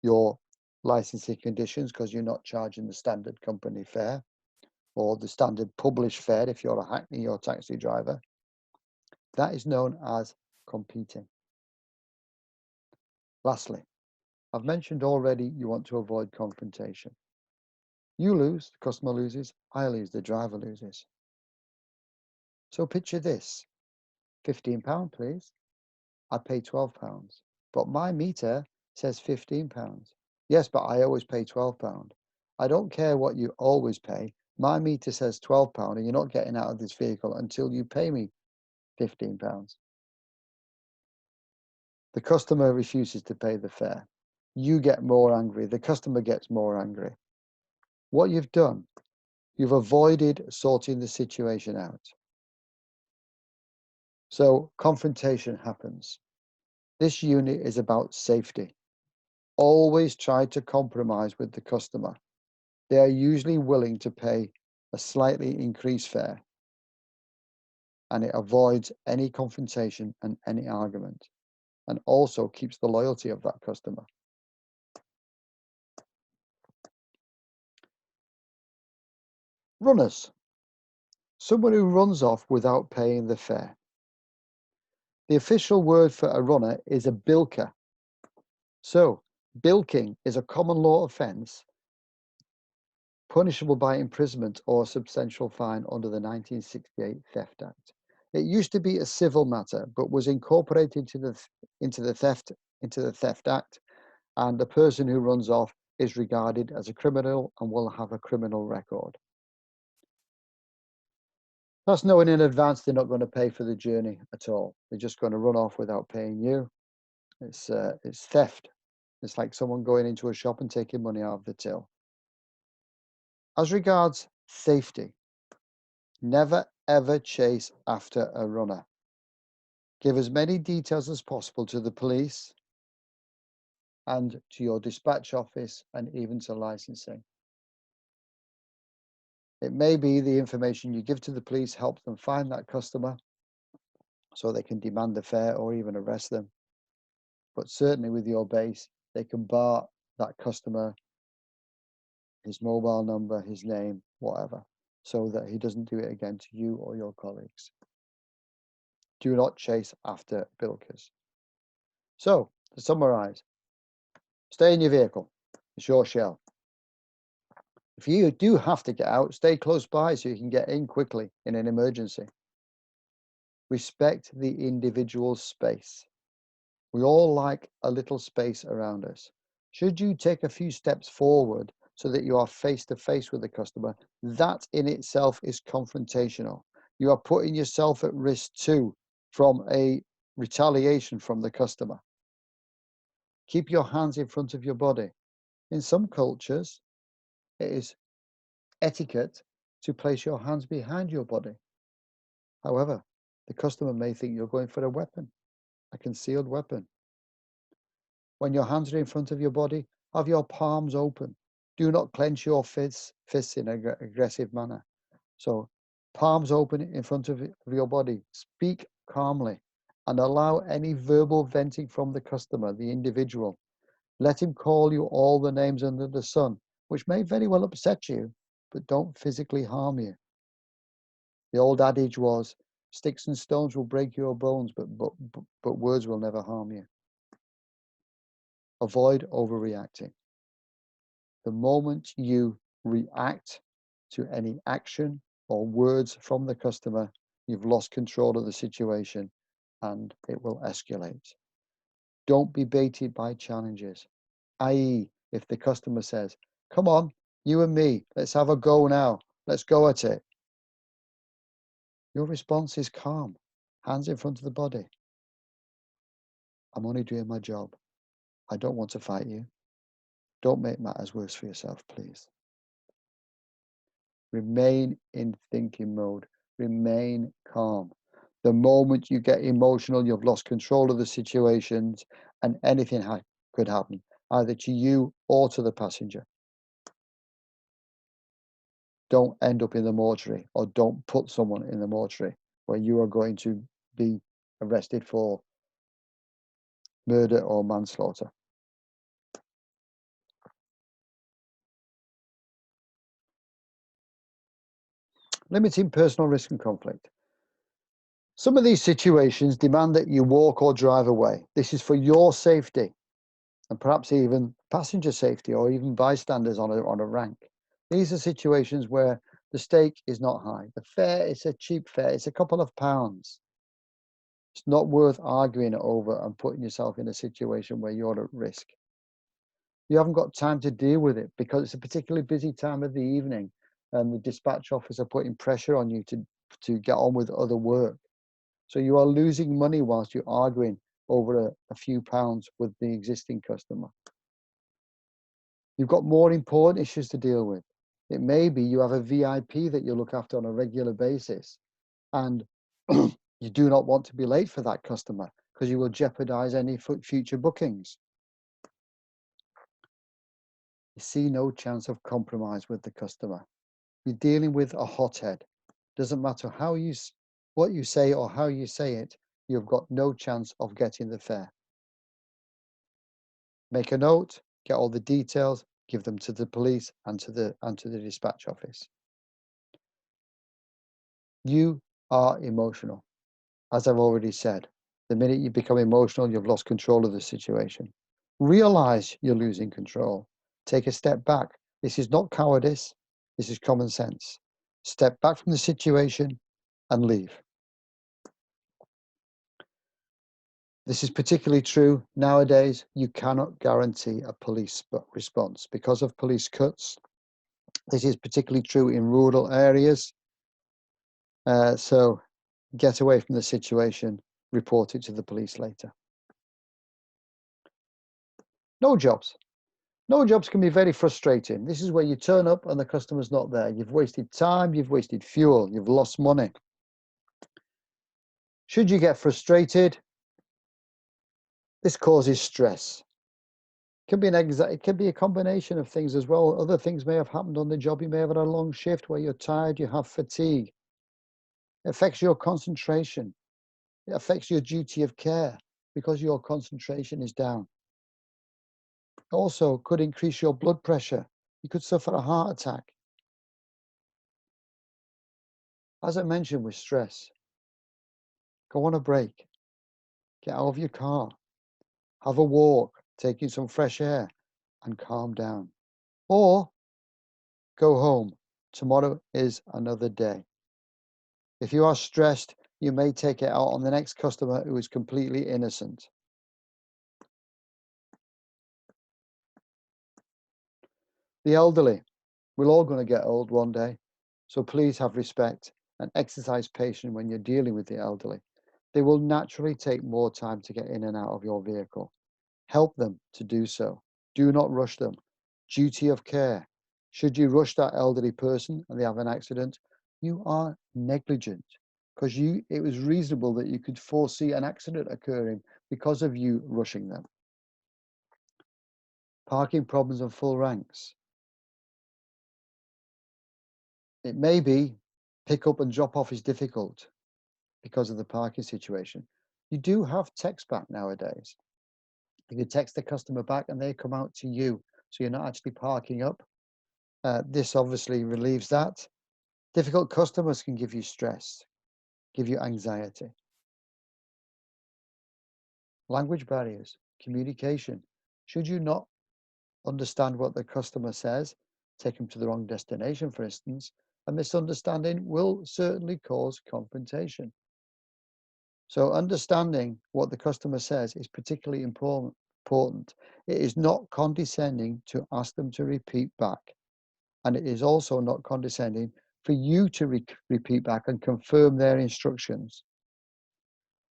your licensing conditions because you're not charging the standard company fare or the standard published fare if you're a hackney or taxi driver. That is known as competing. Lastly, I've mentioned already you want to avoid confrontation. You lose, the customer loses, I lose, the driver loses. So picture this, £15 please. I pay £12, but my meter says £15. Yes, but I always pay £12. I don't care what you always pay. My meter says £12 and you're not getting out of this vehicle until you pay me £15. The customer refuses to pay the fare. You get more angry. The customer gets more angry. What you've done, you've avoided sorting the situation out. So confrontation happens. This unit is about safety. Always try to compromise with the customer. They are usually willing to pay a slightly increased fare, and it avoids any confrontation and any argument, and also keeps the loyalty of that customer. Runners. Someone who runs off without paying the fare. The official word for a runner is a bilker. So, bilking is a common law offence punishable by imprisonment or substantial fine under the 1968 Theft Act. It used to be a civil matter, but was incorporated into the Theft Act, and the person who runs off is regarded as a criminal and will have a criminal record. That's knowing in advance they're not going to pay for the journey at all. They're just going to run off without paying you. It's theft. It's like someone going into a shop and taking money out of the till. As regards safety, never ever chase after a runner. Give as many details as possible to the police and to your dispatch office and even to licensing. It may be the information you give to the police helps them find that customer so they can demand a fare or even arrest them. But certainly with your base, they can bar that customer, his mobile number, his name, whatever, so that he doesn't do it again to you or your colleagues. Do not chase after bilkers. So, to summarize, stay in your vehicle. It's your shell. If you do have to get out, stay close by so you can get in quickly in an emergency. Respect the individual's space. We all like a little space around us. Should you take a few steps forward so that you are face to face with the customer, that in itself is confrontational. You are putting yourself at risk too from a retaliation from the customer. Keep your hands in front of your body. In some cultures, it is etiquette to place your hands behind your body. However, the customer may think you're going for a weapon, a concealed weapon. When your hands are in front of your body, have your palms open. Do not clench your fists in an aggressive manner. So, palms open in front of your body. Speak calmly and allow any verbal venting from the customer, the individual. Let him call you all the names under the sun, which may very well upset you, but don't physically harm you. The old adage was, sticks and stones will break your bones, but words will never harm you. Avoid overreacting. The moment you react to any action or words from the customer, you've lost control of the situation and it will escalate. Don't be baited by challenges, i.e., if the customer says, come on, you and me, let's have a go now, let's go at it. Your response is calm, hands in front of the body. I'm only doing my job. I don't want to fight you. Don't make matters worse for yourself, please. Remain in thinking mode. Remain calm. The moment you get emotional, you've lost control of the situations and anything could happen, either to you or to the passenger. Don't end up in the mortuary or don't put someone in the mortuary where you are going to be arrested for murder or manslaughter. Limiting personal risk and conflict. Some of these situations demand that you walk or drive away. This is for your safety and perhaps even passenger safety or even bystanders on a rank. These are situations where the stake is not high. The fare is a cheap fare. It's a couple of pounds. It's not worth arguing over and putting yourself in a situation where you're at risk. You haven't got time to deal with it because it's a particularly busy time of the evening and the dispatch office are putting pressure on you to get on with other work. So you are losing money whilst you're arguing over a few pounds with the existing customer. You've got more important issues to deal with. It may be you have a VIP that you look after on a regular basis and you do not want to be late for that customer because you will jeopardize any future bookings. You see no chance of compromise with the customer. You're dealing with a hothead. Doesn't matter what you say or how you say it, you've got no chance of getting the fare. Make a note, get all the details, give them to the police and to the dispatch office. You are emotional. As I've already said, the minute you become emotional, you've lost control of the situation. Realize you're losing control. Take a step back. This is not cowardice. This is common sense. Step back from the situation and leave. This is particularly true nowadays. You cannot guarantee a police response because of police cuts. This is particularly true in rural areas. So get away from the situation, report it to the police later. No jobs. No jobs can be very frustrating. This is where you turn up and the customer's not there. You've wasted time, you've wasted fuel, you've lost money. Should you get frustrated, this causes stress. It can be a combination of things as well. Other things may have happened on the job. You may have had a long shift where you're tired, you have fatigue. It affects your concentration. It affects your duty of care because your concentration is down. Also, could increase your blood pressure. You could suffer a heart attack. As I mentioned with stress, go on a break, get out of your car, have a walk, take in some fresh air, and calm down. Or go home. Tomorrow is another day. If you are stressed, you may take it out on the next customer who is completely innocent. The elderly. We're all going to get old one day, so please have respect and exercise patience when you're dealing with the elderly. They will naturally take more time to get in and out of your vehicle. Help them to do so. Do not rush them. Duty of care. Should you rush that elderly person and they have an accident, you are negligent because it was reasonable that you could foresee an accident occurring because of you rushing them. Parking problems and full ranks. It may be pick up and drop off is difficult because of the parking situation. You do have text back nowadays. You can text the customer back and they come out to you, so you're not actually parking up. This obviously relieves that. Difficult customers can give you stress, give you anxiety. Language barriers, communication. Should you not understand what the customer says, take them to the wrong destination, for instance, a misunderstanding will certainly cause confrontation. So understanding what the customer says is particularly important. It is not condescending to ask them to repeat back. And it is also not condescending for you to repeat back and confirm their instructions.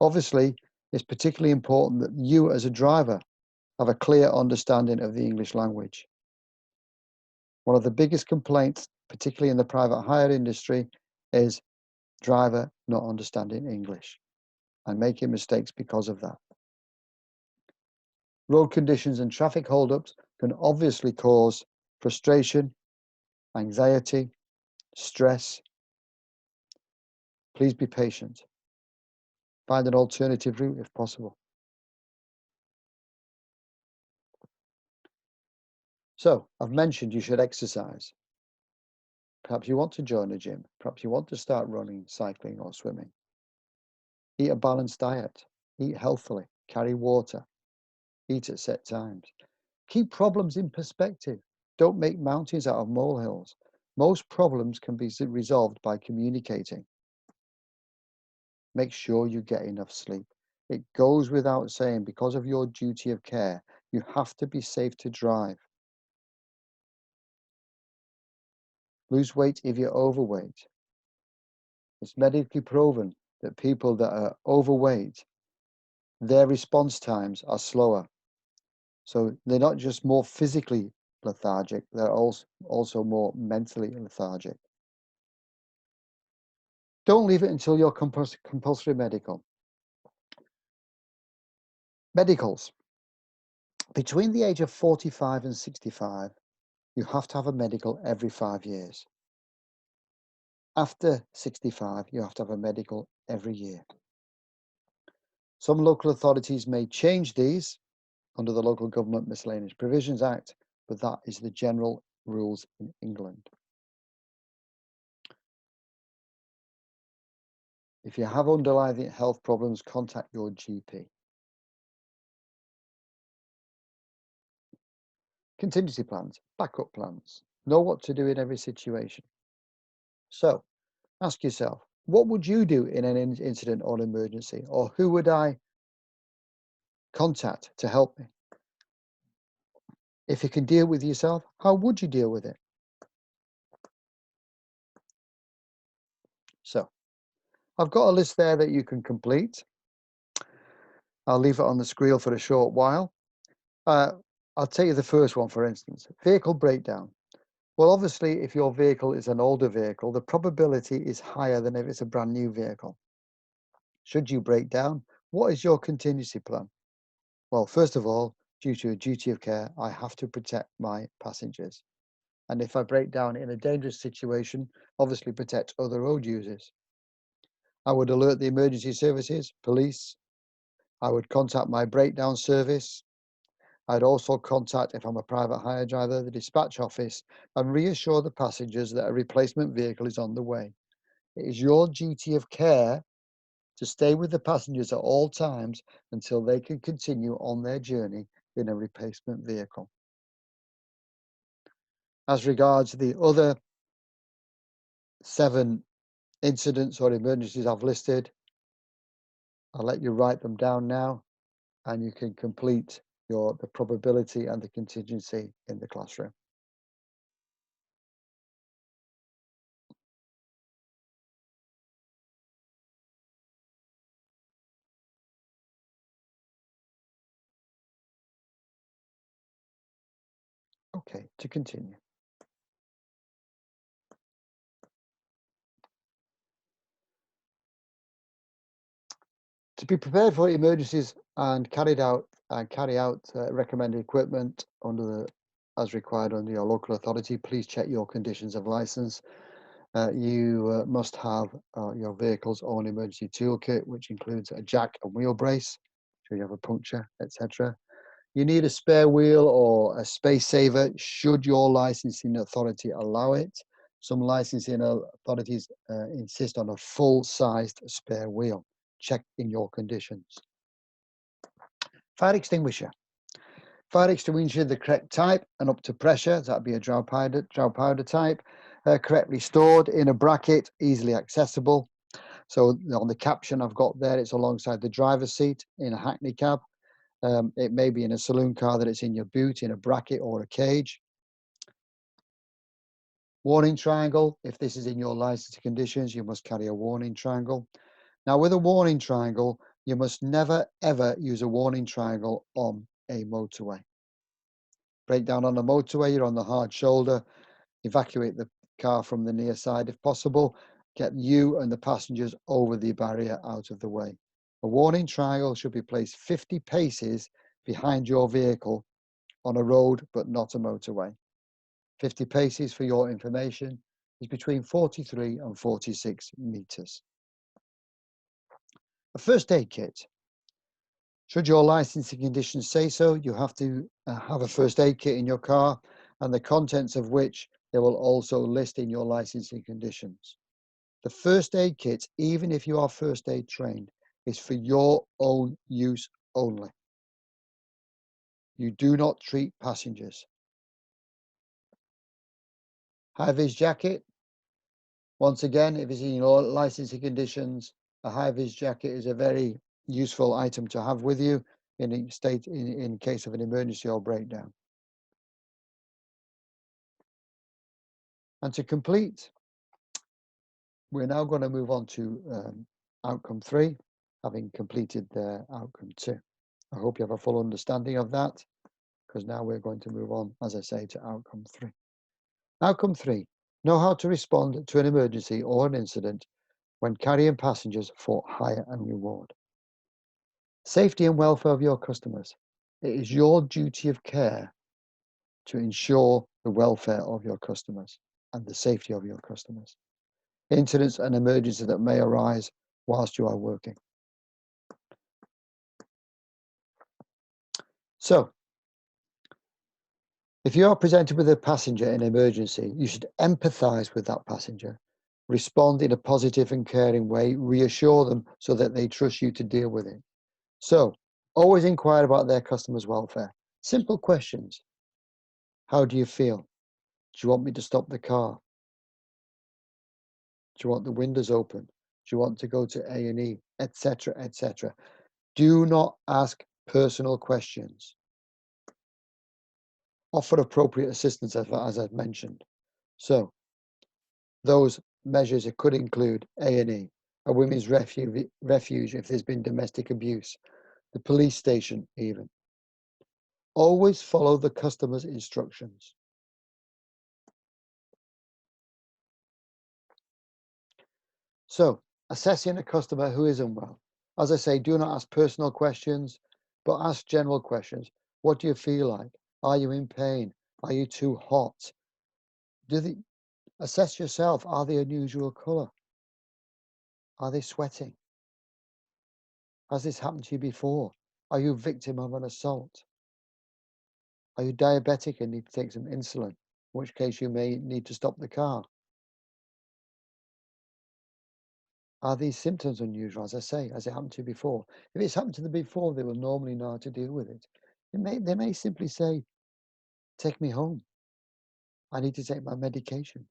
Obviously, it's particularly important that you as a driver have a clear understanding of the English language. One of the biggest complaints, particularly in the private hire industry, is driver not understanding English and making mistakes because of that. Road conditions and traffic holdups can obviously cause frustration, anxiety, stress. Please be patient. Find an alternative route if possible. So, I've mentioned you should exercise. Perhaps you want to join a gym. Perhaps you want to start running, cycling, or swimming. Eat a balanced diet. Eat healthily. Carry water. Eat at set times. Keep problems in perspective. Don't make mountains out of molehills. Most problems can be resolved by communicating. Make sure you get enough sleep. It goes without saying, because of your duty of care, you have to be safe to drive. Lose weight if you're overweight. It's medically proven that people that are overweight, their response times are slower. So they're not just more physically lethargic, they're also more mentally lethargic. Don't leave it until your compulsory medical. Medicals. Between the age of 45 and 65, you have to have a medical every 5 years. After 65, you have to have a medical every year. Some local authorities may change these under the Local Government Miscellaneous Provisions Act, but that is the general rules in England. If you have underlying health problems, contact your GP. Contingency plans, backup plans. Know what to do in every situation. So, ask yourself, what would you do in an incident or emergency? Or who would I contact to help me? If you can deal with yourself, how would you deal with it? So, I've got a list there that you can complete. I'll leave it on the screen for a short while. I'll tell you the first one, for instance, vehicle breakdown. Well, obviously, if your vehicle is an older vehicle, the probability is higher than if it's a brand new vehicle. Should you break down, what is your contingency plan? Well, first of all, due to a duty of care, I have to protect my passengers. And if I break down in a dangerous situation, obviously protect other road users. I would alert the emergency services, police. I would contact my breakdown service. I'd also contact, if I'm a private hire driver, the dispatch office and reassure the passengers that a replacement vehicle is on the way. It is your duty of care to stay with the passengers at all times until they can continue on their journey in a replacement vehicle. As regards the other 7 incidents or emergencies I've listed, I'll let you write them down now, and you can complete the probability and the contingency in the classroom. Okay, to continue. To be prepared for emergencies and carry out recommended equipment as required under your local authority, please check your conditions of license. You must have your vehicle's own emergency toolkit, which includes a jack and wheel brace, should you have a puncture, etc. You need a spare wheel or a space saver should your licensing authority allow it. Some licensing authorities insist on a full-sized spare wheel. Check in your conditions. Fire extinguisher. Fire extinguisher, the correct type and up to pressure, that'd be a dry powder type, correctly stored in a bracket, easily accessible. So on the caption I've got there, it's alongside the driver's seat in a Hackney cab. It may be in a saloon car that it's in your boot, in a bracket or a cage. Warning triangle, if this is in your license conditions, you must carry a warning triangle. Now with a warning triangle, you must never ever use a warning triangle on a motorway. Breakdown on the motorway, you're on the hard shoulder, evacuate the car from the near side if possible, get you and the passengers over the barrier out of the way. A warning triangle should be placed 50 paces behind your vehicle on a road but not a motorway. 50 paces, for your information, is between 43 and 46 meters. A first aid kit. Should your licensing conditions say so, you have to have a first aid kit in your car, and the contents of which they will also list in your licensing conditions. The first aid kit, even if you are first aid trained, is for your own use only. You do not treat passengers. High-vis jacket. Once again, if it's in your licensing conditions, a high-vis jacket is a very useful item to have with you in case of an emergency or breakdown. And to complete, we're now going to move on to outcome 3, having completed outcome 2. I hope you have a full understanding of that, because now we're going to move on, as I say, to outcome 3. Outcome 3, know how to respond to an emergency or an incident when carrying passengers for hire and reward. Safety and welfare of your customers. It is your duty of care to ensure the welfare of your customers and the safety of your customers. Incidents and emergencies that may arise whilst you are working. So, if you are presented with a passenger in an emergency, you should empathize with that passenger, respond in a positive and caring way, reassure them so that they trust you to deal with it. So, always inquire about their customers' welfare. Simple questions. How do you feel? Do you want me to stop the car? Do you want the windows open? Do you want to go to A&E, etc., etc.? Do not ask personal questions. Offer appropriate assistance, as I've mentioned. So, those measures could include A&E, a women's refuge if there's been domestic abuse, the police station even. Always follow the customer's instructions. So, assessing a customer who is unwell. As I say, do not ask personal questions, but ask general questions. What do you feel like? Are you in pain? Are you too hot? Assess yourself. Are they unusual colour? Are they sweating? Has this happened to you before? Are you a victim of an assault? Are you diabetic and need to take some insulin? In which case you may need to stop the car. Are these symptoms unusual? As I say, has it happened to you before? If it's happened to them before, they will normally know how to deal with it. They may simply say, take me home. I need to take my medication.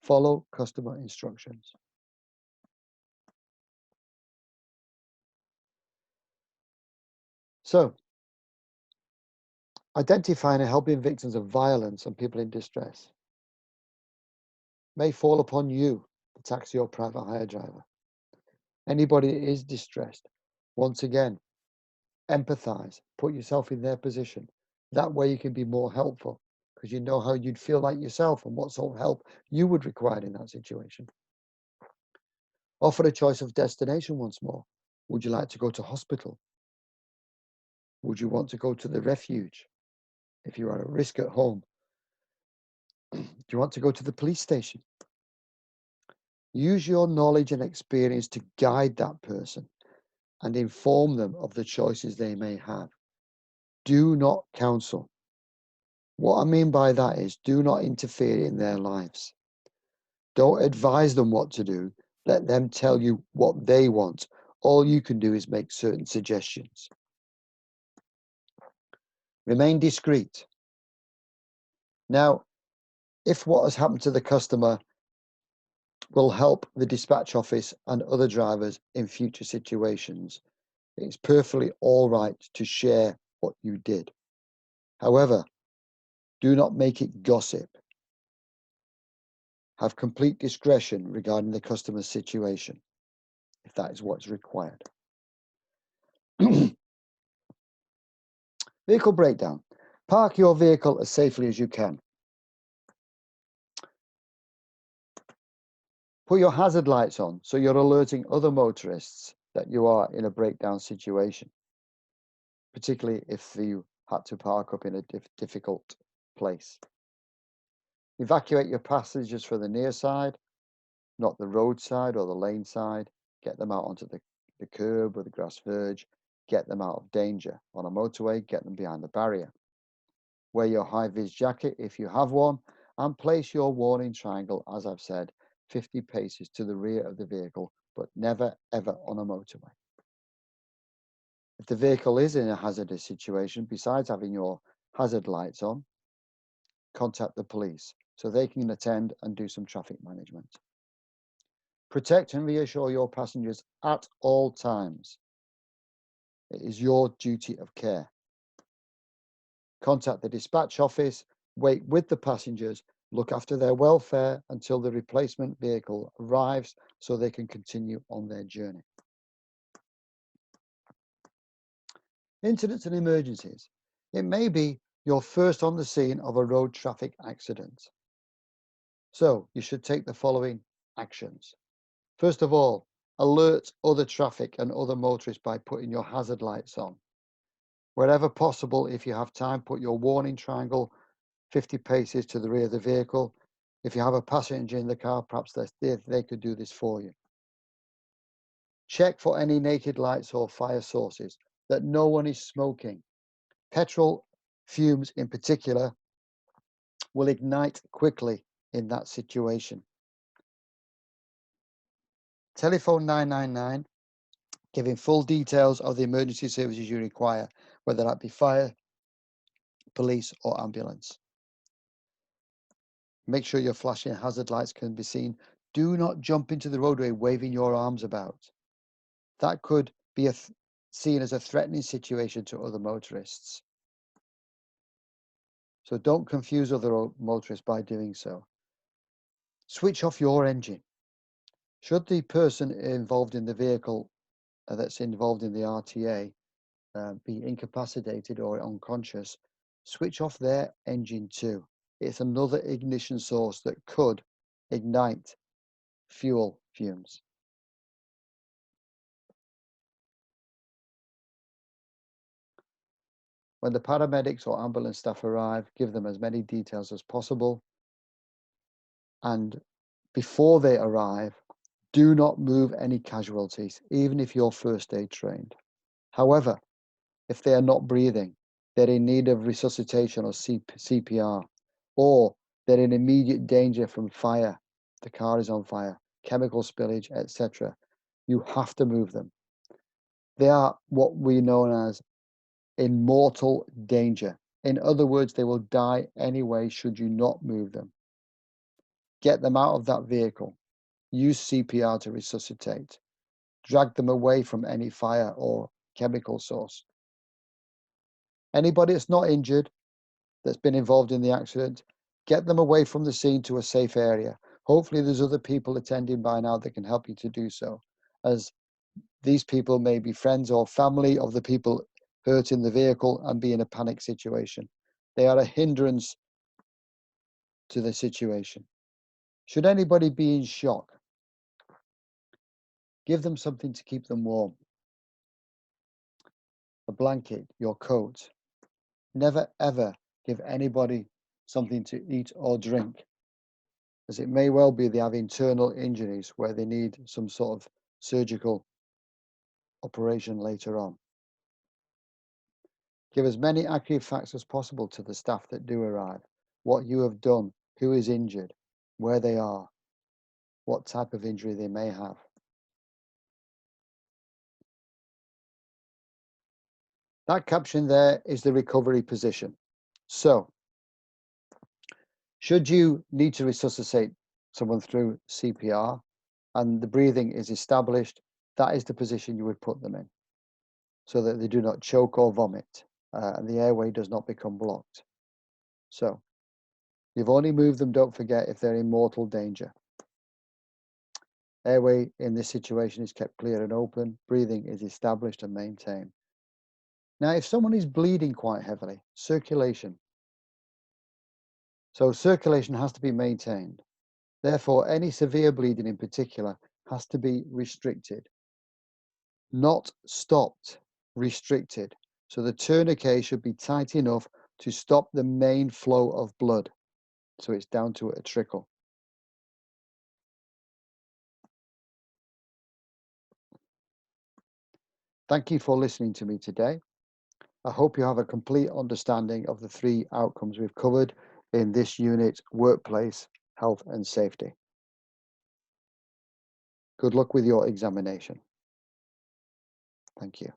Follow customer instructions. So, identifying and helping victims of violence and people in distress may fall upon you, the taxi or private hire driver. Anybody that is distressed, once again, empathize, put yourself in their position. That way you can be more helpful because you know how you'd feel like yourself and what sort of help you would require in that situation. Offer a choice of destination once more. Would you like to go to hospital? Would you want to go to the refuge? If you are at risk at home, do you want to go to the police station? Use your knowledge and experience to guide that person and inform them of the choices they may have. Do not counsel. What I mean by that is do not interfere in their lives. Don't advise them what to do. Let them tell you what they want. All you can do is make certain suggestions. Remain discreet. Now, if what has happened to the customer will help the dispatch office and other drivers in future situations, it's perfectly all right to share what you did. However, do not make it gossip. Have complete discretion regarding the customer's situation, if that is what's required. Vehicle breakdown. Park your vehicle as safely as you can. Put your hazard lights on so you're alerting other motorists that you are in a breakdown situation, particularly if you had to park up in a difficult place. Evacuate your passengers from the near side, not the roadside or the lane side. Get them out onto the curb or the grass verge. Get them out of danger. On a motorway, get them behind the barrier. Wear your high-vis jacket if you have one, and place your warning triangle, as I've said, 50 paces to the rear of the vehicle, but never ever on a motorway. If the vehicle is in a hazardous situation, besides having your hazard lights on, contact the police so they can attend and do some traffic management. Protect and reassure your passengers at all times. It is your duty of care. Contact the dispatch office, wait with the passengers, look after their welfare until the replacement vehicle arrives so they can continue on their journey. Incidents and emergencies. It may be you're first on the scene of a road traffic accident. So you should take the following actions. First of all, alert other traffic and other motorists by putting your hazard lights on. Wherever possible, if you have time, put your warning triangle 50 paces to the rear of the vehicle. If you have a passenger in the car, perhaps they could do this for you. Check for any naked lights or fire sources, that no one is smoking. Petrol fumes in particular will ignite quickly in that situation. Telephone 999, giving full details of the emergency services you require, whether that be fire, police or ambulance. Make sure your flashing hazard lights can be seen. Do not jump into the roadway waving your arms about. That could be seen as a threatening situation to other motorists. So don't confuse other motorists by doing so. Switch off your engine. Should the person involved in the vehicle that's involved in the RTA be incapacitated or unconscious, switch off their engine too. It's another ignition source that could ignite fuel fumes. When the paramedics or ambulance staff arrive, give them as many details as possible. And before they arrive, do not move any casualties, even if you're first aid trained. However, if they are not breathing, they're in need of resuscitation or CPR, or they're in immediate danger from fire, the car is on fire, chemical spillage, etc., you have to move them. They are what we know as in mortal danger. In other words, they will die anyway should you not move them. Get them out of that vehicle. Use CPR to resuscitate. Drag them away from any fire or chemical source. Anybody that's not injured, that's been involved in the accident, get them away from the scene to a safe area. Hopefully there's other people attending by now that can help you to do so, as these people may be friends or family of the people hurt in the vehicle and be in a panic situation. They are a hindrance to the situation. Should anybody be in shock, give them something to keep them warm. A blanket, your coat. Never ever give anybody something to eat or drink, as it may well be they have internal injuries where they need some sort of surgical operation later on. Give as many accurate facts as possible to the staff that do arrive. What you have done, who is injured, where they are, what type of injury they may have. That caption there is the recovery position. So, should you need to resuscitate someone through CPR and the breathing is established, that is the position you would put them in so that they do not choke or vomit and the airway does not become blocked. So, you've only moved them, don't forget, if they're in mortal danger. Airway in this situation is kept clear and open. Breathing is established and maintained. Now, if someone is bleeding quite heavily, circulation. So circulation has to be maintained. Therefore, any severe bleeding in particular has to be restricted. Not stopped, restricted. So the tourniquet should be tight enough to stop the main flow of blood. So it's down to a trickle. Thank you for listening to me today. I hope you have a complete understanding of the 3 outcomes we've covered in this unit, workplace, health and safety. Good luck with your examination. Thank you.